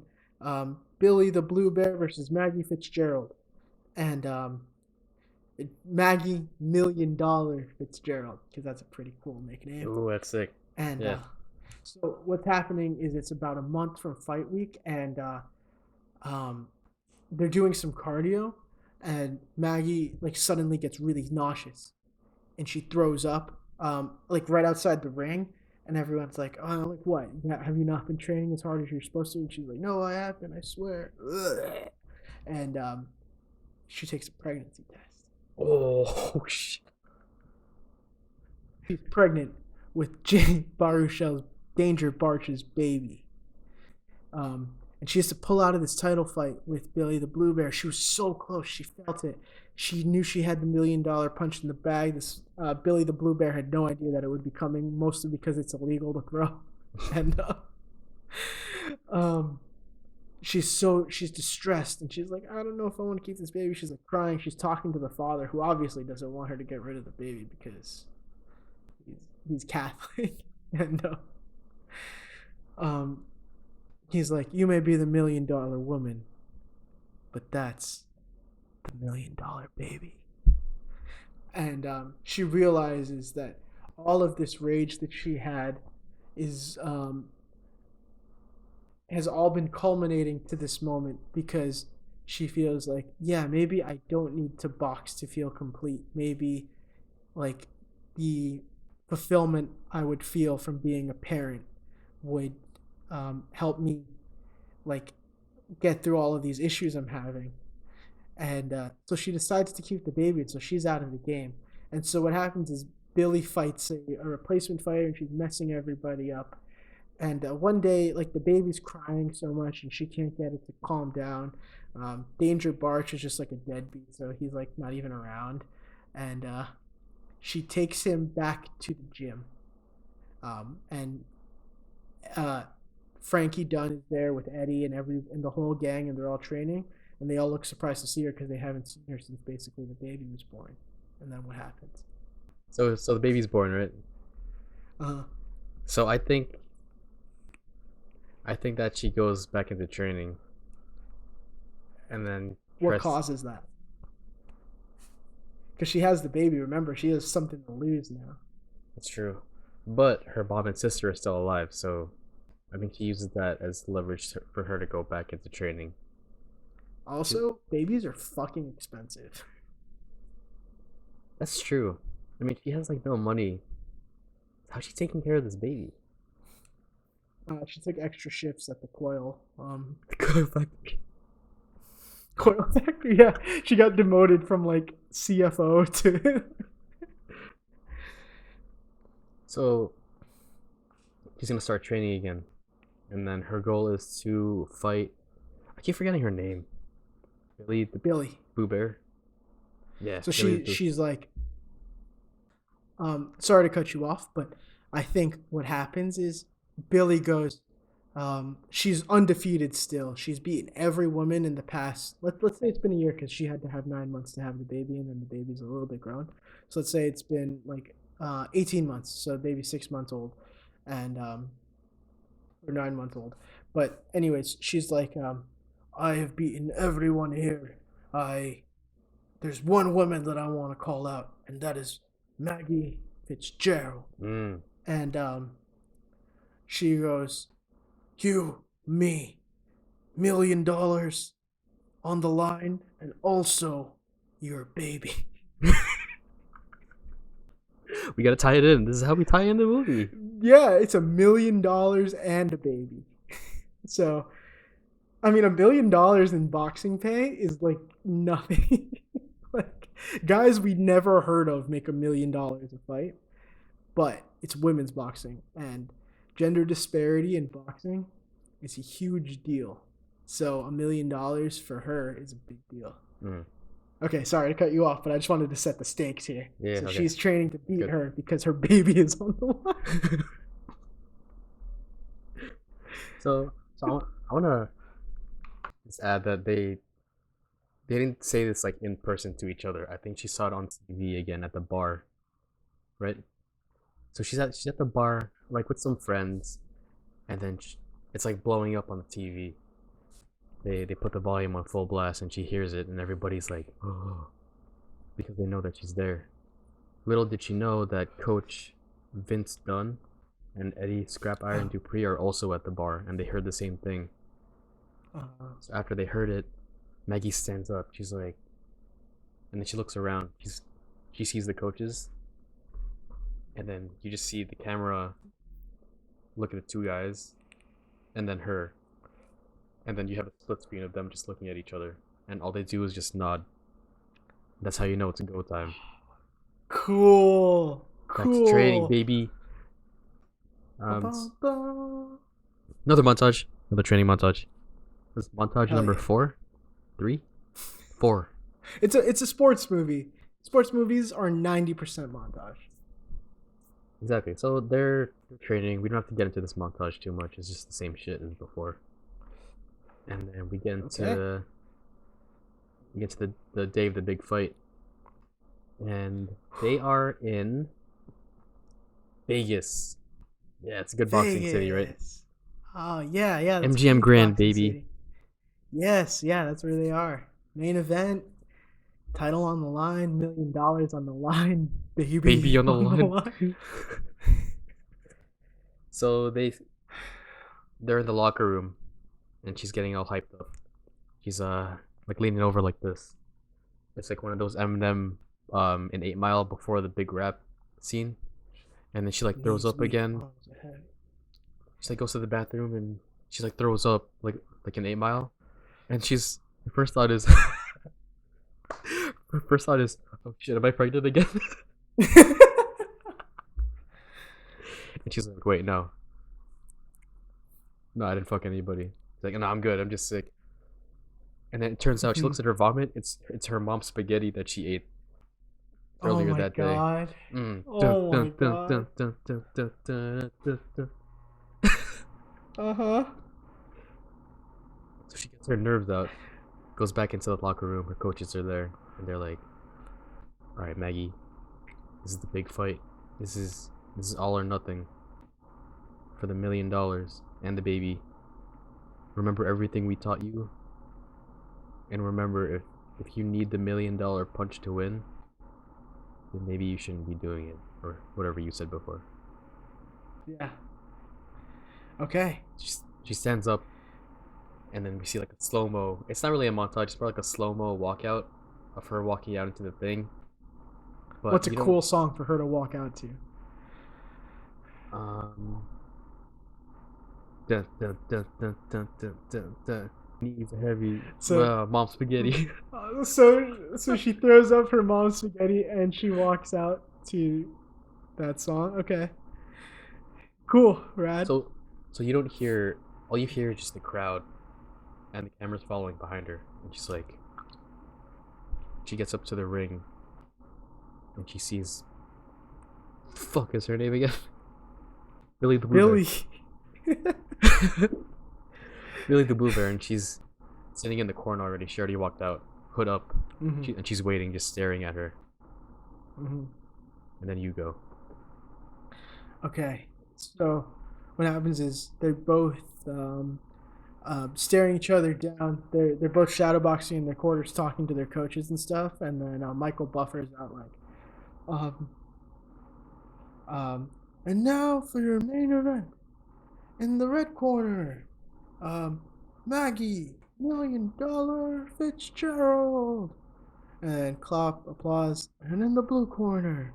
Billy the Blue Bear versus Maggie Fitzgerald, and Maggie $1 million Fitzgerald, because that's a pretty cool nickname. Ooh, that's sick. And Yeah. so what's happening is it's about a month from fight week, and they're doing some cardio, and Maggie like suddenly gets really nauseous, and she throws up like right outside the ring, and everyone's like, oh, like what? Have you not been training as hard as you're supposed to? And she's like, no, I haven't, I swear. Ugh. And she takes a pregnancy test. Oh shit. She's pregnant with Jay Baruchel's Danger Barch's baby. And she has to pull out of this title fight with Billy the Blue Bear. She was so close. She felt it. She knew she had the $1 million punch in the bag. This Billy the Blue Bear had no idea that it would be coming, mostly because it's illegal to throw. And she's distressed, and she's like, I don't know if I want to keep this baby. She's like crying. She's talking to the father, who obviously doesn't want her to get rid of the baby because he's Catholic. And he's like, you may be the $1 million woman, but that's the $1 million baby. And she realizes that all of this rage that she had is has all been culminating to this moment, because she feels like, yeah, maybe I don't need to box to feel complete. Maybe like the fulfillment I would feel from being a parent would help me like get through all of these issues I'm having. And so she decides to keep the baby, and so she's out of the game. And so what happens is Billy fights a replacement fighter, and she's messing everybody up. And one day, like, the baby's crying so much, and she can't get it to calm down. Danger Barch is just like a deadbeat, so he's like not even around. And she takes him back to the gym. And Frankie Dunn is there with Eddie and the whole gang, and they're all training. And they all look surprised to see her because they haven't seen her since basically the baby was born. And then what happens? So the baby's born, right? So I think that she goes back into training, and then what causes that? Because she has the baby. Remember, she has something to lose now. That's true, but her mom and sister are still alive, so I think she uses that as leverage for her to go back into training. Also, babies are fucking expensive. That's true. I mean, she has like no money. How's she taking care of this baby? She took extra shifts at the coil. Coil factory. Coil factory, yeah. She got demoted from like CFO to. So she's gonna start training again, and then her goal is to fight. I keep forgetting her name. Billy. Boo Bear. Yeah. So she's like, sorry to cut you off, but I think what happens is Billy goes, she's undefeated still. She's beaten every woman in the past. Let's say it's been a year, because she had to have 9 months to have the baby, and then the baby's a little bit grown. So let's say it's been like 18 months, so baby 6 months old, and or 9 months old. But anyways, she's like, I have beaten everyone here. I There's one woman that I want to call out, and that is Maggie Fitzgerald. Mm. And she goes, "You, me, $1 million on the line, and also your baby." We gotta tie it in. This is how we tie in the movie. Yeah, it's $1 million and a baby. So, I mean, $1 million in boxing pay is like nothing. Like, guys we never heard of make $1 million a fight, but it's women's boxing, and gender disparity in boxing is a huge deal. So $1 million for her is a big deal. Mm. Okay, sorry to cut you off, but I just wanted to set the stakes here. Yeah, so okay. she's training to beat Good. her because her baby is on the line. So I wanna just add that they didn't say this like in person to each other. I think she saw it on TV again at the bar, right? So she's at the bar like with some friends, and then it's like blowing up on the TV. They put the volume on full blast, and she hears it, and everybody's like, oh, because they know that she's there. Little did she know that Coach Vince Dunn and Eddie Scrap Iron Dupree are also at the bar, and they heard the same thing. So after they heard it, Maggie stands up. She's like, and then she looks around. She sees the coaches, and then you just see the camera look at the two guys, and then her, and then you have a split screen of them just looking at each other, and all they do is just nod. That's how you know it's a go time. Cool. That's training, baby. Another montage, another training montage. This is montage Hell number yeah. 4, 3, 4. It's a sports movie. Sports movies are 90% montage. Exactly. So they're training. We don't have to get into this montage too much. It's just the same shit as before. And then we get into the day of the big fight, and they are in Vegas. Yeah, it's a good boxing city, right? Oh yeah. That's a MGM huge Grand, boxing baby. city. Yes, yeah, that's where they are. Main event, title on the line, $1 million on the line, baby on the line. So they're in the locker room, and she's getting all hyped up. She's like leaning over like this. It's like one of those Eminem in 8 Mile before the big rap scene, and then she like throws up again. She like goes to the bathroom, and she like throws up like in 8 Mile, and her first thought is oh shit, am I pregnant again? And she's like, wait, no, I didn't fuck anybody. She's like, no, I'm good, I'm just sick. And then it turns out she looks at her vomit. It's her mom's spaghetti that she ate earlier that day. Oh my god. Uh-huh. So she gets her nerves out, goes back into the locker room. Her coaches are there, and they're like, all right, Maggie, this is the big fight. This is all or nothing for the $1 million and the baby. Remember everything we taught you, and remember, if you need the $1 million punch to win, then maybe you shouldn't be doing it, or whatever you said before. Yeah. Okay. She stands up, and then we see like a slow-mo. It's not really a montage, it's more like a slow-mo walkout of her walking out into the thing. But what's a cool song for her to walk out to? Dun, dun, dun, dun, dun, dun, dun, dun. Knees heavy. So, mom spaghetti. so she throws up her mom's spaghetti and she walks out to that song. Okay. Cool, rad. So you don't hear. All you hear is just the crowd, and the camera's following behind her. And she's like, she gets up to the ring, and she sees. Fuck is her name again? Billy the Blue Bear. Billy the Blue Bear, and she's sitting in the corner already. She already walked out, hood up, and she's waiting, just staring at her. Mm-hmm. And then you go. Okay, so what happens is they're both staring each other down. They're both shadowboxing in their quarters, talking to their coaches and stuff. And then Michael Buffer's out like, um, um, and now for your main event in the red corner, Maggie $1 million Fitzgerald, and clap applause. And in the blue corner,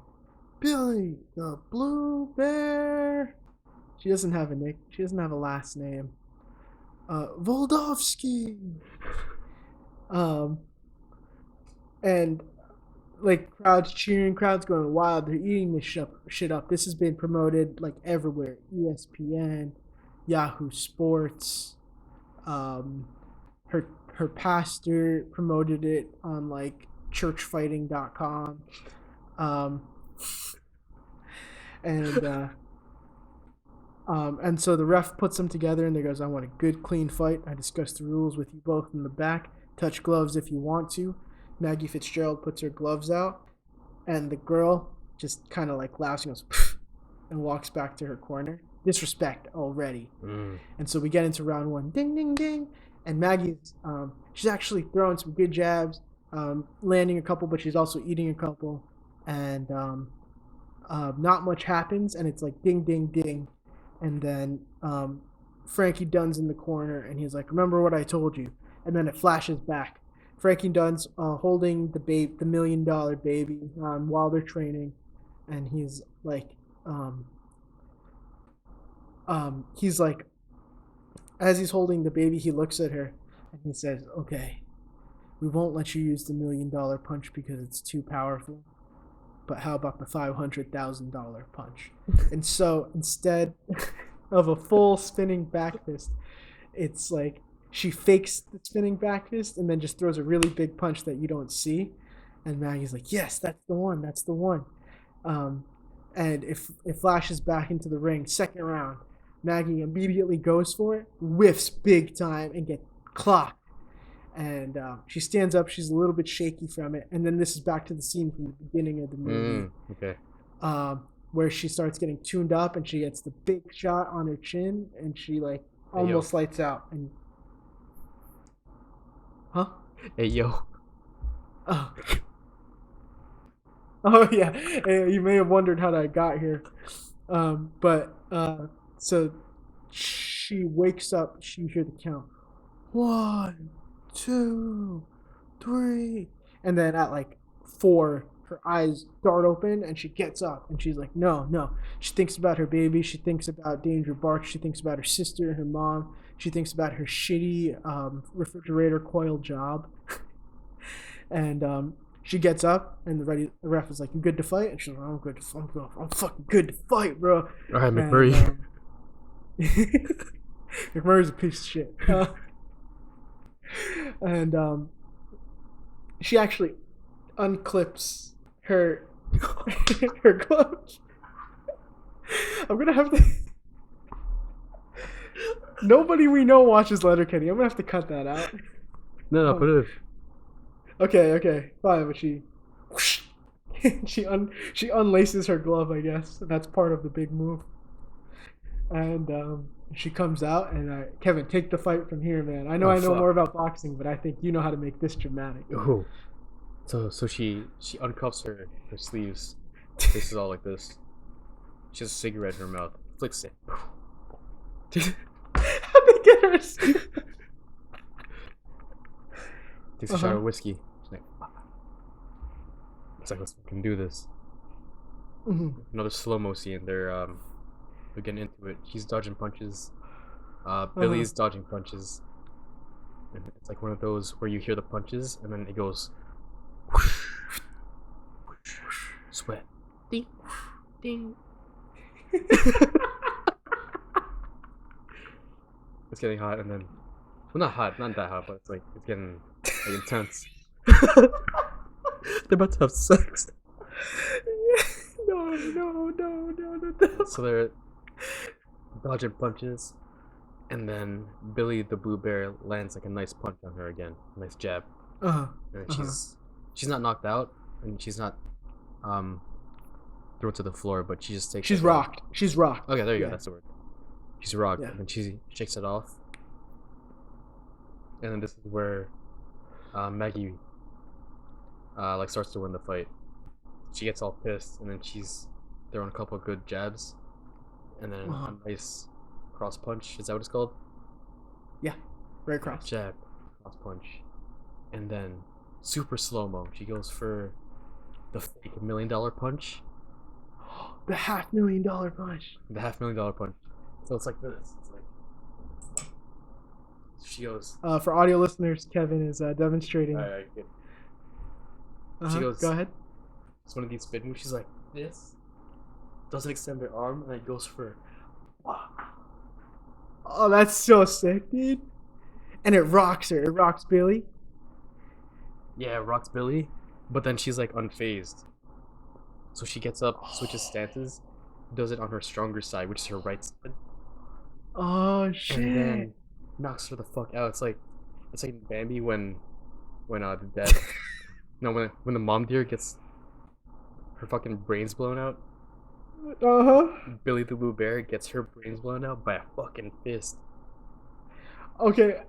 Billy the Blue Bear. She doesn't have a nick. She doesn't have a last name. Voldovsky. Um, and like crowds cheering, crowds going wild. They're eating this shit up. This has been promoted like everywhere. ESPN, Yahoo Sports. Her pastor promoted it on like churchfighting.com. And and so the ref puts them together and they goes, I want a good, clean fight. I discussed the rules with you both in the back. Touch gloves if you want to. Maggie Fitzgerald puts her gloves out, and the girl just kind of like laughs and goes, pfft, and walks back to her corner. Disrespect already. And so we get into round one. Ding, ding, ding. And Maggie's, she's actually throwing some good jabs, landing a couple, but she's also eating a couple. And not much happens, and it's like ding, ding, ding. And then Frankie Dunn's in the corner, and he's like, remember what I told you. And then it flashes back. Frankie Dunn's holding the $1 million baby while they're training, and he's like, as he's holding the baby, he looks at her, and he says, okay, we won't let you use the $1 million punch because it's too powerful. But how about the $500,000 punch? And so instead of a full spinning back fist, it's like she fakes the spinning back fist and then just throws a really big punch that you don't see. And Maggie's like, yes, that's the one. That's the one. And if it flashes back into the ring, second round, Maggie immediately goes for it, whiffs big time, and gets clocked. And she stands up. She's a little bit shaky from it. And then this is back to the scene from the beginning of the movie. Where she starts getting tuned up and she gets the big shot on her chin and she like almost lights out. And huh? Hey, yo. Oh. Oh, yeah. You may have wondered how that got here. So she wakes up. She hears the count. 1, 2, 3, and then at like 4, her eyes dart open and she gets up and she's like, no. She thinks about her baby. She thinks about Danger Bark. She thinks about her sister, her mom. She thinks about her shitty refrigerator coil job. And she gets up and the ref is like, you good to fight? And she's like, I'm good. I'm fucking good to fight, bro. All right, McMurray. McMurray's a piece of shit. And she actually unclips her her gloves. I'm gonna have to. Nobody we know watches Letterkenny. I'm gonna have to cut that out. No, put it. Okay, fine. But she unlaces her glove, I guess. And that's part of the big move. And she comes out, and Kevin, take the fight from here, man. I know more about boxing, but I think you know how to make this dramatic. Oh, so she uncuffs her sleeves. This is all like this. She has a cigarette in her mouth. Flicks it. How'd they get her? Takes a shot of whiskey. She's like, it's like, let's fucking do this. Mm-hmm. Another slow-mo scene. They're getting into it. She's dodging punches. Billy's dodging punches. And it's like one of those where you hear the punches and then it goes whoosh, whoosh, whoosh, sweat. Ding, ding. It's getting hot and then, well, not hot, not that hot, but it's getting like intense. They're about to have sex. No. So they're dodging punches, and then Billy the Blue Bear lands like a nice punch on her again, a nice jab. And she's not knocked out, and she's not thrown to the floor, but she just takes. She's rocked. She's rocked. Okay, there you Yeah. go. That's the word. She's rocked, Yeah. and then she shakes it off. And then this is where Maggie like starts to win the fight. She gets all pissed, and then she's throwing a couple good jabs, and then Uh-huh. a nice cross punch. Is that what it's called? Right across. Jab, cross punch, and then super slow mo. She goes for the fake $1 million punch, The $500,000 punch. the $500,000 punch. So it's like this. It's like she goes. For audio listeners, Kevin is demonstrating. She goes. Go ahead. It's one of these spin moves. She's like this. Doesn't extend her arm, and then goes for. Oh, that's so sick, dude. And it rocks her. It rocks Billy. Yeah, rocks Billy, but then she's like unfazed. So she gets up, switches stances, does it on her stronger side, which is her right side, Oh shit. and then knocks her the fuck out. It's like Bambi when the dad no when the mom deer gets her fucking brains blown out. Billy the Blue Bear gets her brains blown out by a fucking fist. Okay,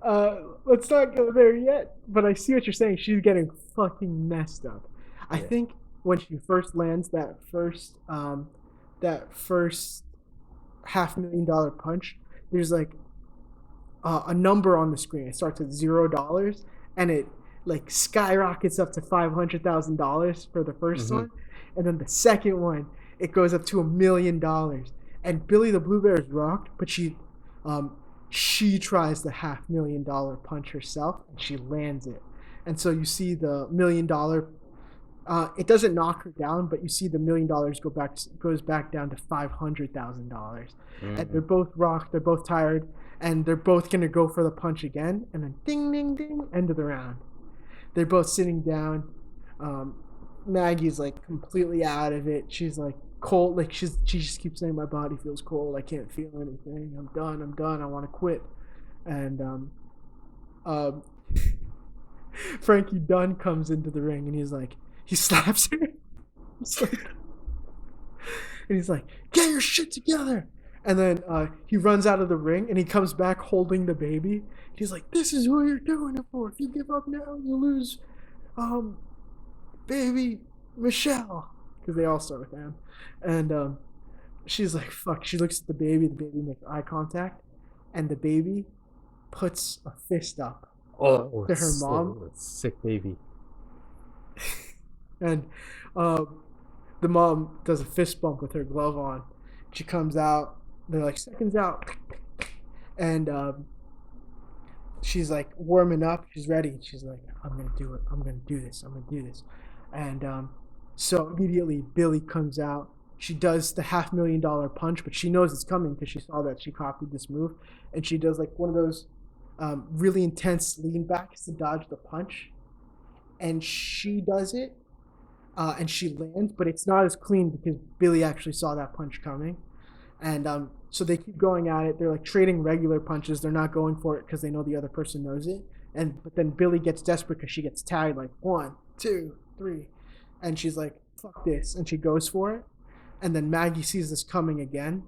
let's not go there yet, but I see what you're saying. She's getting fucking messed up. I Yeah. think when she first lands that first $500,000 punch, there's like a number on the screen. It starts at $0 and it like skyrockets up to $500,000 for the 1st one, and then the second one it goes up to $1 million. And Billy the Blue Bear is rocked, but she tries the $500,000 punch herself and she lands it. And so you see the $1 million. It doesn't knock her down, but you see the $1 million goes back down to $500,000. And they're both rocked. They're both tired, and they're both gonna go for the punch again. And then ding, ding, ding, end of the round. They're both sitting down. Maggie's like completely out of it. She's like cold. Like she just keeps saying, "My body feels cold. I can't feel anything. I'm done. I want to quit." And Frankie Dunn comes into the ring and he slaps her. And he's like, "Get your shit together!" And then he runs out of the ring and he comes back holding the baby. He's like, "This is who you're doing it for. If you give up now, you lose, baby Michelle," because they all start with M. And she's like, "Fuck." She looks at the baby. The baby makes eye contact, and the baby puts a fist up to her mom. Sick baby. And the mom does a fist bump with her glove on. She comes out. They're like seconds out, and she's like warming up. She's ready. She's like, "I'm gonna do it. I'm gonna do this. I'm gonna do this." And so immediately Billy comes out. She does the $500,000 punch, but she knows it's coming because she saw that she copied this move, and she does like one of those really intense lean backs to dodge the punch, and she does it, and she lands, but it's not as clean because Billy actually saw that punch coming, and so they keep going at it. They're like trading regular punches. They're not going for it because they know the other person knows it, but then Billy gets desperate because she gets tagged like 1, 2, 3, and she's like, "Fuck this," and she goes for it. And then Maggie sees this coming again,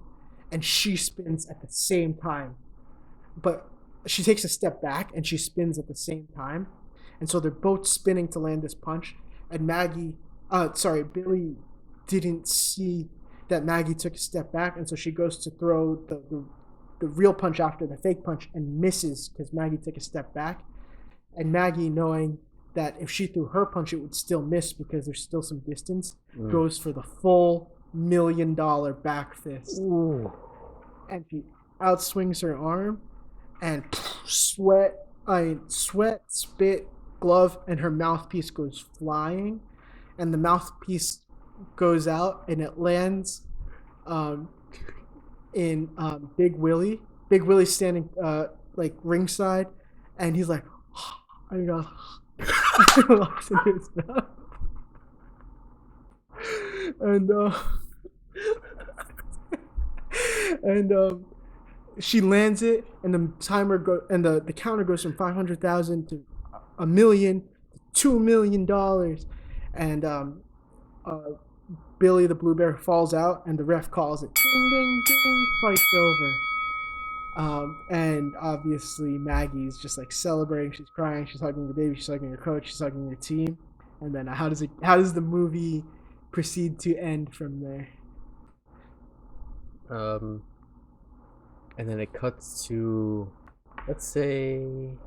and she spins at the same time. But she takes a step back, and she spins at the same time. And so they're both spinning to land this punch. And Billy didn't see that Maggie took a step back, and so she goes to throw the real punch after the fake punch and misses because Maggie took a step back. And Maggie, knowing that if she threw her punch, it would still miss because there's still some distance, goes for the full $1 million back fist. Ooh. And she outswings her arm, and sweat, spit, glove, and her mouthpiece goes flying, and the mouthpiece goes out, and it lands in Big Willie. Big Willie's standing like ringside, and he's like, and he locks into his mouth. And she lands it, and the timer and the counter goes from 500,000 to $1 million to $2 million, and Billy the Blue Bear falls out, and the ref calls it. Ding, ding, ding. Fight's over. And obviously Maggie's just like celebrating. She's crying. She's hugging the baby. She's hugging her coach. She's hugging her team. And then how does the movie proceed to end from there? Um, and then it cuts to, let's say,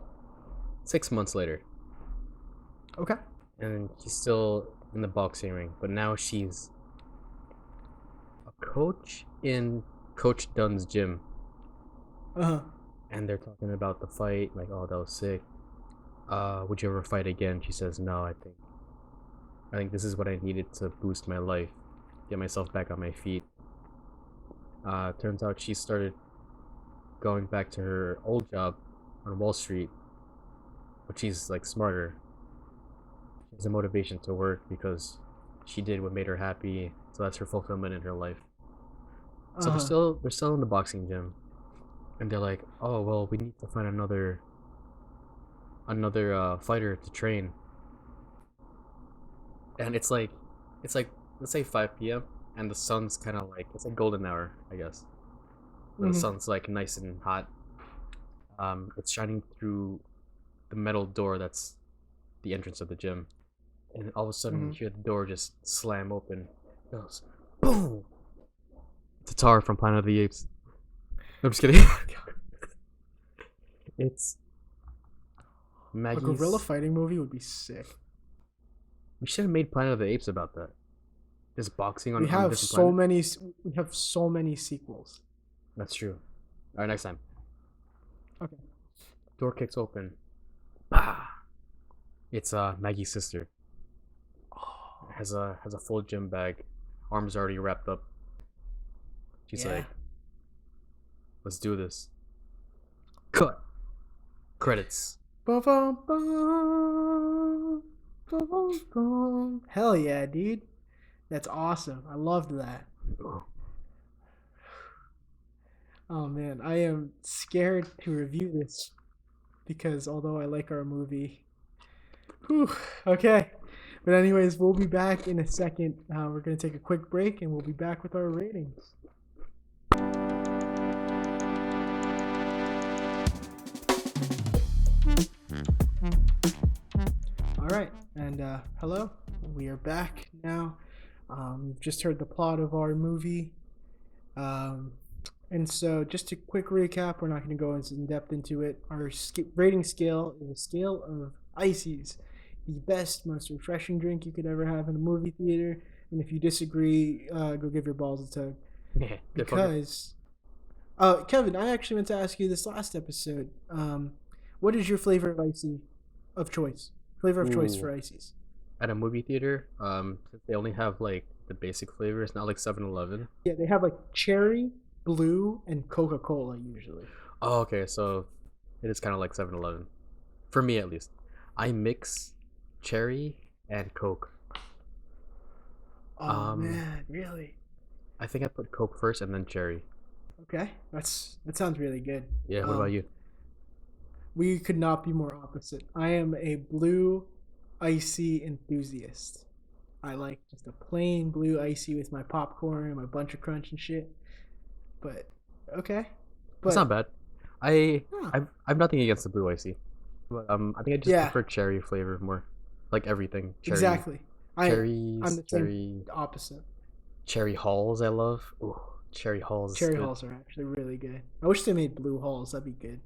6 months later, Okay. and she's still in the boxing ring, but now she's a coach in Coach Dunn's gym, Uh huh. and they're talking about the fight, like, oh, that was sick. Would you ever fight again? She says, no, I think this is what I needed to boost my life, get myself back on my feet. Turns out she started going back to her old job on Wall Street, but she's like smarter. She has a motivation to work because she did what made her happy, so that's her fulfillment in her life. So Uh huh. they're still in the boxing gym, and they're like, oh well, we need to find another fighter to train. And it's like let's say 5 p.m. and the sun's kind of like it's a golden hour, I guess. The Mm-hmm. sun's like nice and hot. It's shining through the metal door that's the entrance of the gym, and all of a sudden Mm-hmm. you hear the door just slam open. It goes boom. It's a tar from Planet of the Apes. No, I'm just kidding. It's A gorilla Maggie's. fighting movie would be sick. We should have made Planet of the Apes about that. Just boxing We on a have different so planet. many. We have so many sequels. That's true. All right, next time. Okay. Door kicks open. Bah! It's Maggie's sister. Has a full gym bag, arms already wrapped up. She's Yeah. like, "Let's do this." Cut. Credits. Bum, bum, bum. Bum, bum, bum. Hell yeah, dude. That's awesome. I loved that. Oh, Oh man, I am scared to review this because although I like our movie, whew, okay. But anyways, we'll be back in a second. We're gonna take a quick break and we'll be back with our ratings. All right, and hello, we are back now. You've just heard the plot of our movie. Um, and so, just a quick recap, we're not going to go in depth into it. Our rating scale is a scale of ices, the best, most refreshing drink you could ever have in a movie theater. And if you disagree, go give your balls a tug. yeah, good fucker. Because, Kevin, I actually meant to ask you this last episode. What is your flavor of icy of choice? Flavor of choice for Ooh. ices? At a movie theater, since they only have like the basic flavors, not like 7-Eleven. Yeah, they have like cherry, blue, and Coca Cola usually. Oh, okay, so it is kind of like 7-Eleven. For me, at least. I mix cherry and Coke. Oh Um, man, really? I think I put Coke first and then cherry. Okay, that sounds really good. Yeah, what about you? We could not be more opposite. I am a blue icy enthusiast. I like just a plain blue icy with my popcorn and my bunch of crunch and shit. But okay, That's not but bad. I huh, I've nothing against the blue icy, but I think I just yeah, prefer cherry flavor more. Like everything, exactly. I'm cherries, the same opposite. cherry halls. I love. Ooh, cherry halls is Cherry good. halls are actually really good. I wish they made blue halls. That'd be good.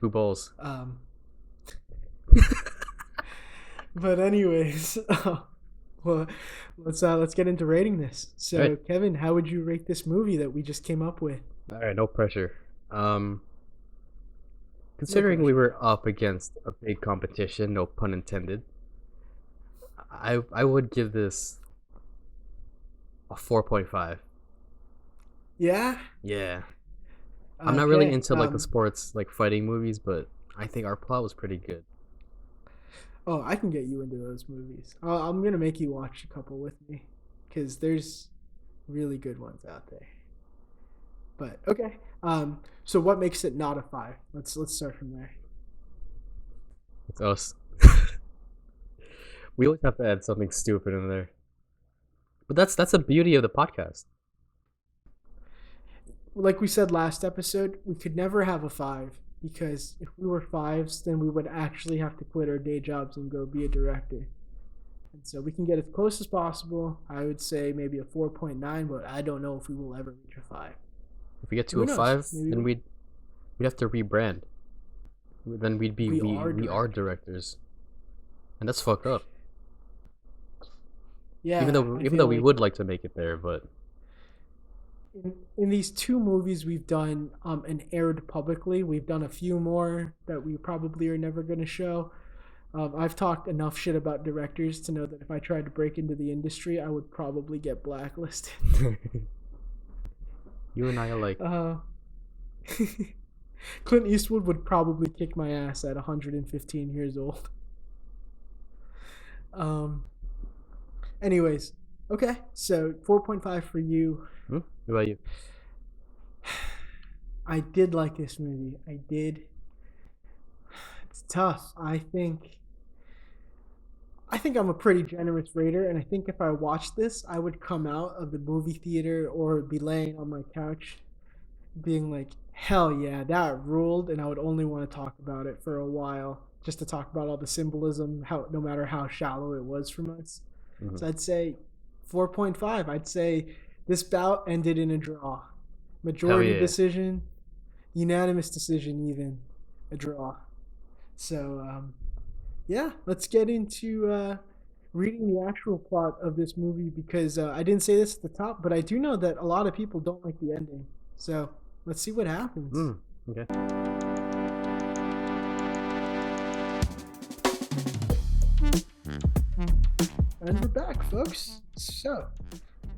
Blue balls. Um, but anyways, well, let's get into rating this. All So, right, Kevin, how would you rate this movie that we just came up with? all right, no pressure. Um, No considering we pressure. were up against a big competition, no pun intended, I would give this a 4.5. Yeah. Yeah. I'm not really Okay. into like the sports like fighting movies, but I think our plot was pretty good. Oh, I can get you into those movies. I'm gonna make you watch a couple with me, because there's really good ones out there. But okay. So what makes it not a five? Let's start from there. It's us. We always have to add something stupid in there. But that's the beauty of the podcast. Like we said last episode, we could never have a 5 because if we were 5s, then we would actually have to quit our day jobs and go be a director. And so we can get as close as possible. I would say maybe a 4.9, but I don't know if we will ever reach a 5. If we get to Who a knows? 5, Maybe then we'd have to rebrand. Then we'd be We we are are directors, and that's fucked up. Yeah. Even I though feel we like would like to make it there, but in these 2 movies we've done and aired publicly, we've done a few more that we probably are never going to show. I've talked enough shit about directors to know that if I tried to break into the industry, I would probably get blacklisted. you and I are like, Clint Eastwood would probably kick my ass at 115 years old. Anyways, okay, so 4.5 for you. what about you? I did like this movie. I did. It's tough. I think I'm a pretty generous rater, and I think if I watched this, I would come out of the movie theater or be laying on my couch being like, hell yeah, that ruled, and I would only want to talk about it for a while, just to talk about all the symbolism, how no matter how shallow it was from us. Mhm. So I'd say 4.5. I'd say this bout ended in a draw. Majority yeah. decision, unanimous decision even, a draw. So, yeah, let's get into reading the actual plot of this movie because I didn't say this at the top, but I do know that a lot of people don't like the ending. So let's see what happens. Okay. And we're back, folks. So,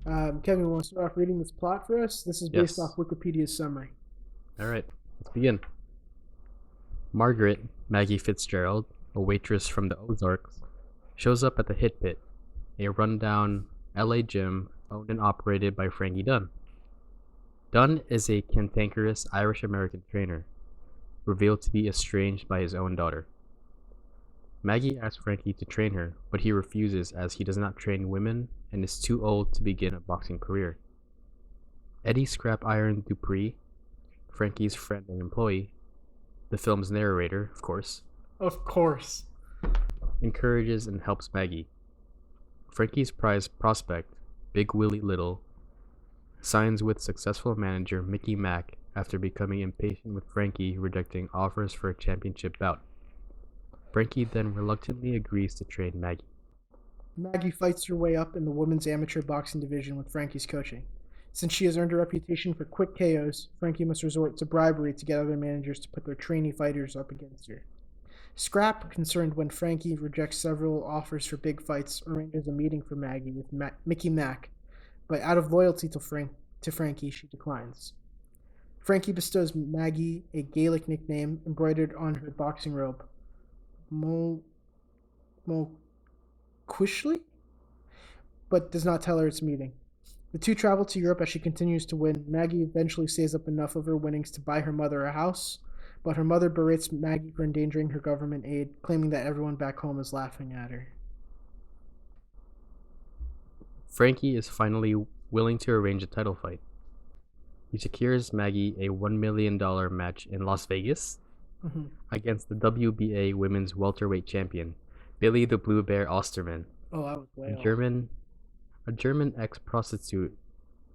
Kevin, want to start off reading this plot for us? This is based Yes. off Wikipedia's summary. All right, let's begin. Margaret, Maggie Fitzgerald, a waitress from the Ozarks, shows up at the Hit Pit, a rundown LA gym owned and operated by Frankie Dunn. Dunn is a cantankerous Irish-American trainer, revealed to be estranged by his own daughter. Maggie asks Frankie to train her, but he refuses as he does not train women and is too old to begin a boxing career. Eddie Scrap Iron Dupree, Frankie's friend and employee, the film's narrator, of course, encourages and helps Maggie. Frankie's prized prospect, Big Willie Little, signs with successful manager Mickey Mack after becoming impatient with Frankie rejecting offers for a championship bout. Frankie then reluctantly agrees to train Maggie. Maggie fights her way up in the women's amateur boxing division with Frankie's coaching. Since she has earned a reputation for quick KOs, Frankie must resort to bribery to get other managers to put their trainee fighters up against her. Scrap, concerned when Frankie rejects several offers for big fights, arranges a meeting for Maggie with Mickey Mack, but out of loyalty to Frankie, she declines. Frankie bestows Maggie a Gaelic nickname embroidered on her boxing robe, Mo Quishley, but does not tell her it's meeting. The two travel to Europe as she continues to win. Maggie eventually saves up enough of her winnings to buy her mother a house, but her mother berates Maggie for endangering her government aid, claiming that everyone back home is laughing at her. Frankie is finally willing to arrange a title fight. He secures Maggie a $1 million match in Las Vegas against the WBA women's welterweight champion, Billy the Blue Bear Osterman, Oh, I was way a off. German ex-prostitute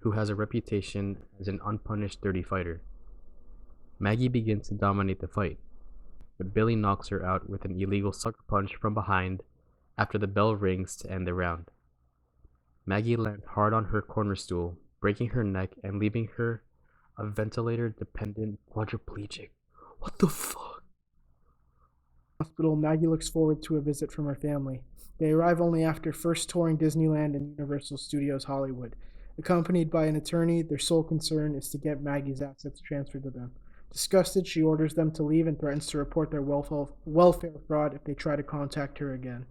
who has a reputation as an unpunished dirty fighter. Maggie begins to dominate the fight, but Billy knocks her out with an illegal sucker punch from behind after the bell rings to end the round. Maggie lands hard on her corner stool, breaking her neck and leaving her a ventilator-dependent quadriplegic. What the fuck? Hospital, Maggie looks forward to a visit from her family. They arrive only after first touring Disneyland and Universal Studios Hollywood. Accompanied by an attorney, their sole concern is to get Maggie's assets transferred to them. Disgusted, she orders them to leave and threatens to report their welfare fraud if they try to contact her again.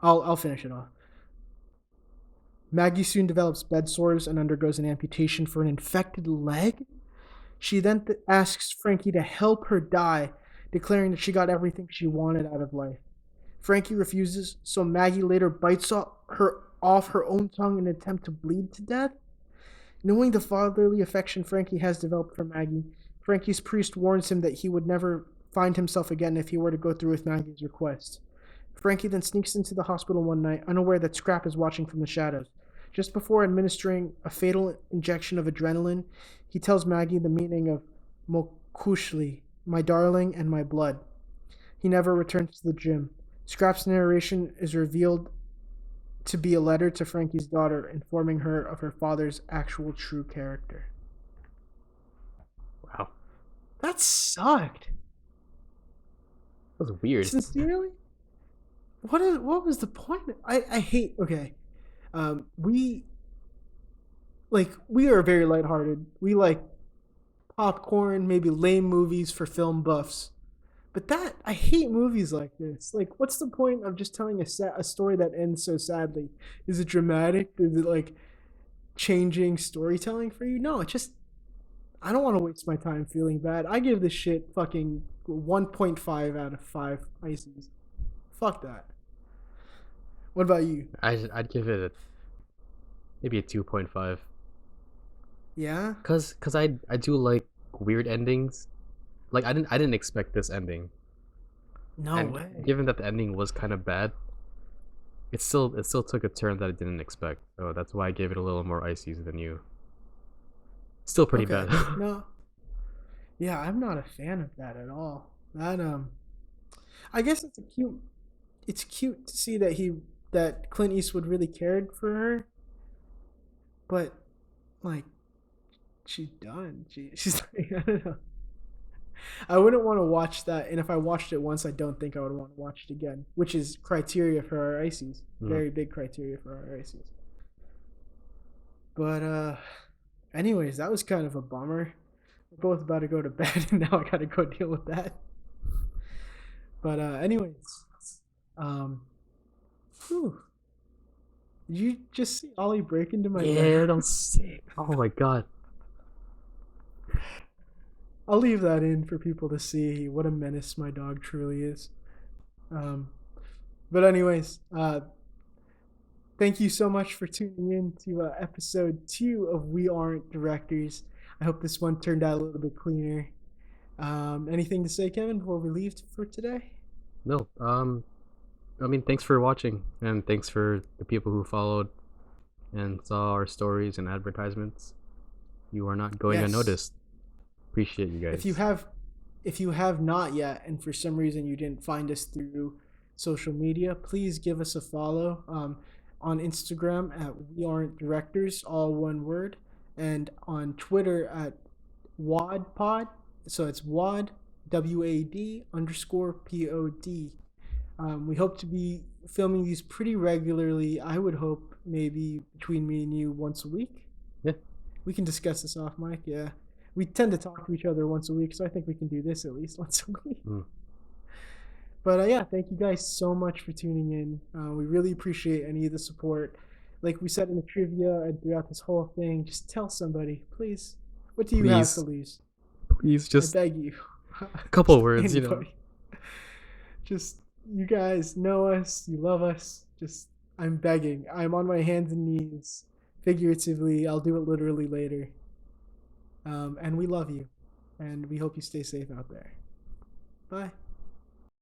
I'll finish it off. Maggie soon develops bed sores and undergoes an amputation for an infected leg. She then asks Frankie to help her die, declaring that she got everything she wanted out of life. Frankie refuses, so Maggie later bites off her off her own tongue in an attempt to bleed to death? Knowing the fatherly affection Frankie has developed for Maggie, Frankie's priest warns him that he would never find himself again if he were to go through with Maggie's request. Frankie then sneaks into the hospital one night, unaware that Scrap is watching from the shadows. Just before administering a fatal injection of adrenaline, he tells Maggie the meaning of Mokushli, my darling and my blood. He never returns to the gym. Scrap's narration is revealed to be a letter to Frankie's daughter, informing her of her father's actual true character. Wow. That sucked. That was weird. Sincerely? What was the point? I hate. Okay, we are very lighthearted. We like popcorn, maybe lame movies for film buffs. But I hate movies like this. Like, what's the point of just telling a story that ends so sadly? Is it dramatic? Is it like changing storytelling for you? No, I don't want to waste my time feeling bad. I give this shit fucking 1.5 out of 5 ices. Fuck that. What about you? I'd give it maybe a 2.5. Yeah? Cause I do like weird endings. Like I didn't expect this ending. No And way. given that the ending was kind of bad, it still took a turn that I didn't expect. So that's why I gave it a little more ices than you. Still pretty Okay. bad. No. Yeah, I'm not a fan of that at all. That I guess it's cute to see that Clint Eastwood really cared for her, but like she's done. She's like, I don't know. I wouldn't want to watch that, and if I watched it once, I don't think I would want to watch it again, which is criteria for our ices. Very big criteria for our ices. But anyways, that was kind of a bummer. We're both about to go to bed, and now I gotta go deal with that. But anyways, um, whew. Did you just see Ollie break into my Yeah, bed? that was sick. Oh my god. I'll leave that in for people to see what a menace my dog truly is. Um, but anyways, thank you so much for tuning in to episode 2 of We Aren't Directors. I hope this one turned out a little bit cleaner. Anything to say, Kevin, before we leave for today? No. I mean, thanks for watching, and thanks for the people who followed and saw our stories and advertisements. You are not going Yes. unnoticed. Appreciate you guys. If you have not yet, and for some reason you didn't find us through social media, please give us a follow on Instagram at We Aren't Directors, all one word, and on Twitter at WADPod. So it's WAD, WAD_POD. We hope to be filming these pretty regularly. I would hope maybe between me and you once a week. Yeah. We can discuss this off mic, yeah. We tend to talk to each other once a week, so I think we can do this at least once a week. But yeah, thank you guys so much for tuning in. We really appreciate any of the support. Like we said in the trivia and throughout this whole thing, just tell somebody, please. What do you have to lose? Please, just I beg you. a couple words, you know. Just, you guys know us, you love us. Just, I'm begging. I'm on my hands and knees. Figuratively, I'll do it literally later. And we love you. And we hope you stay safe out there. Bye.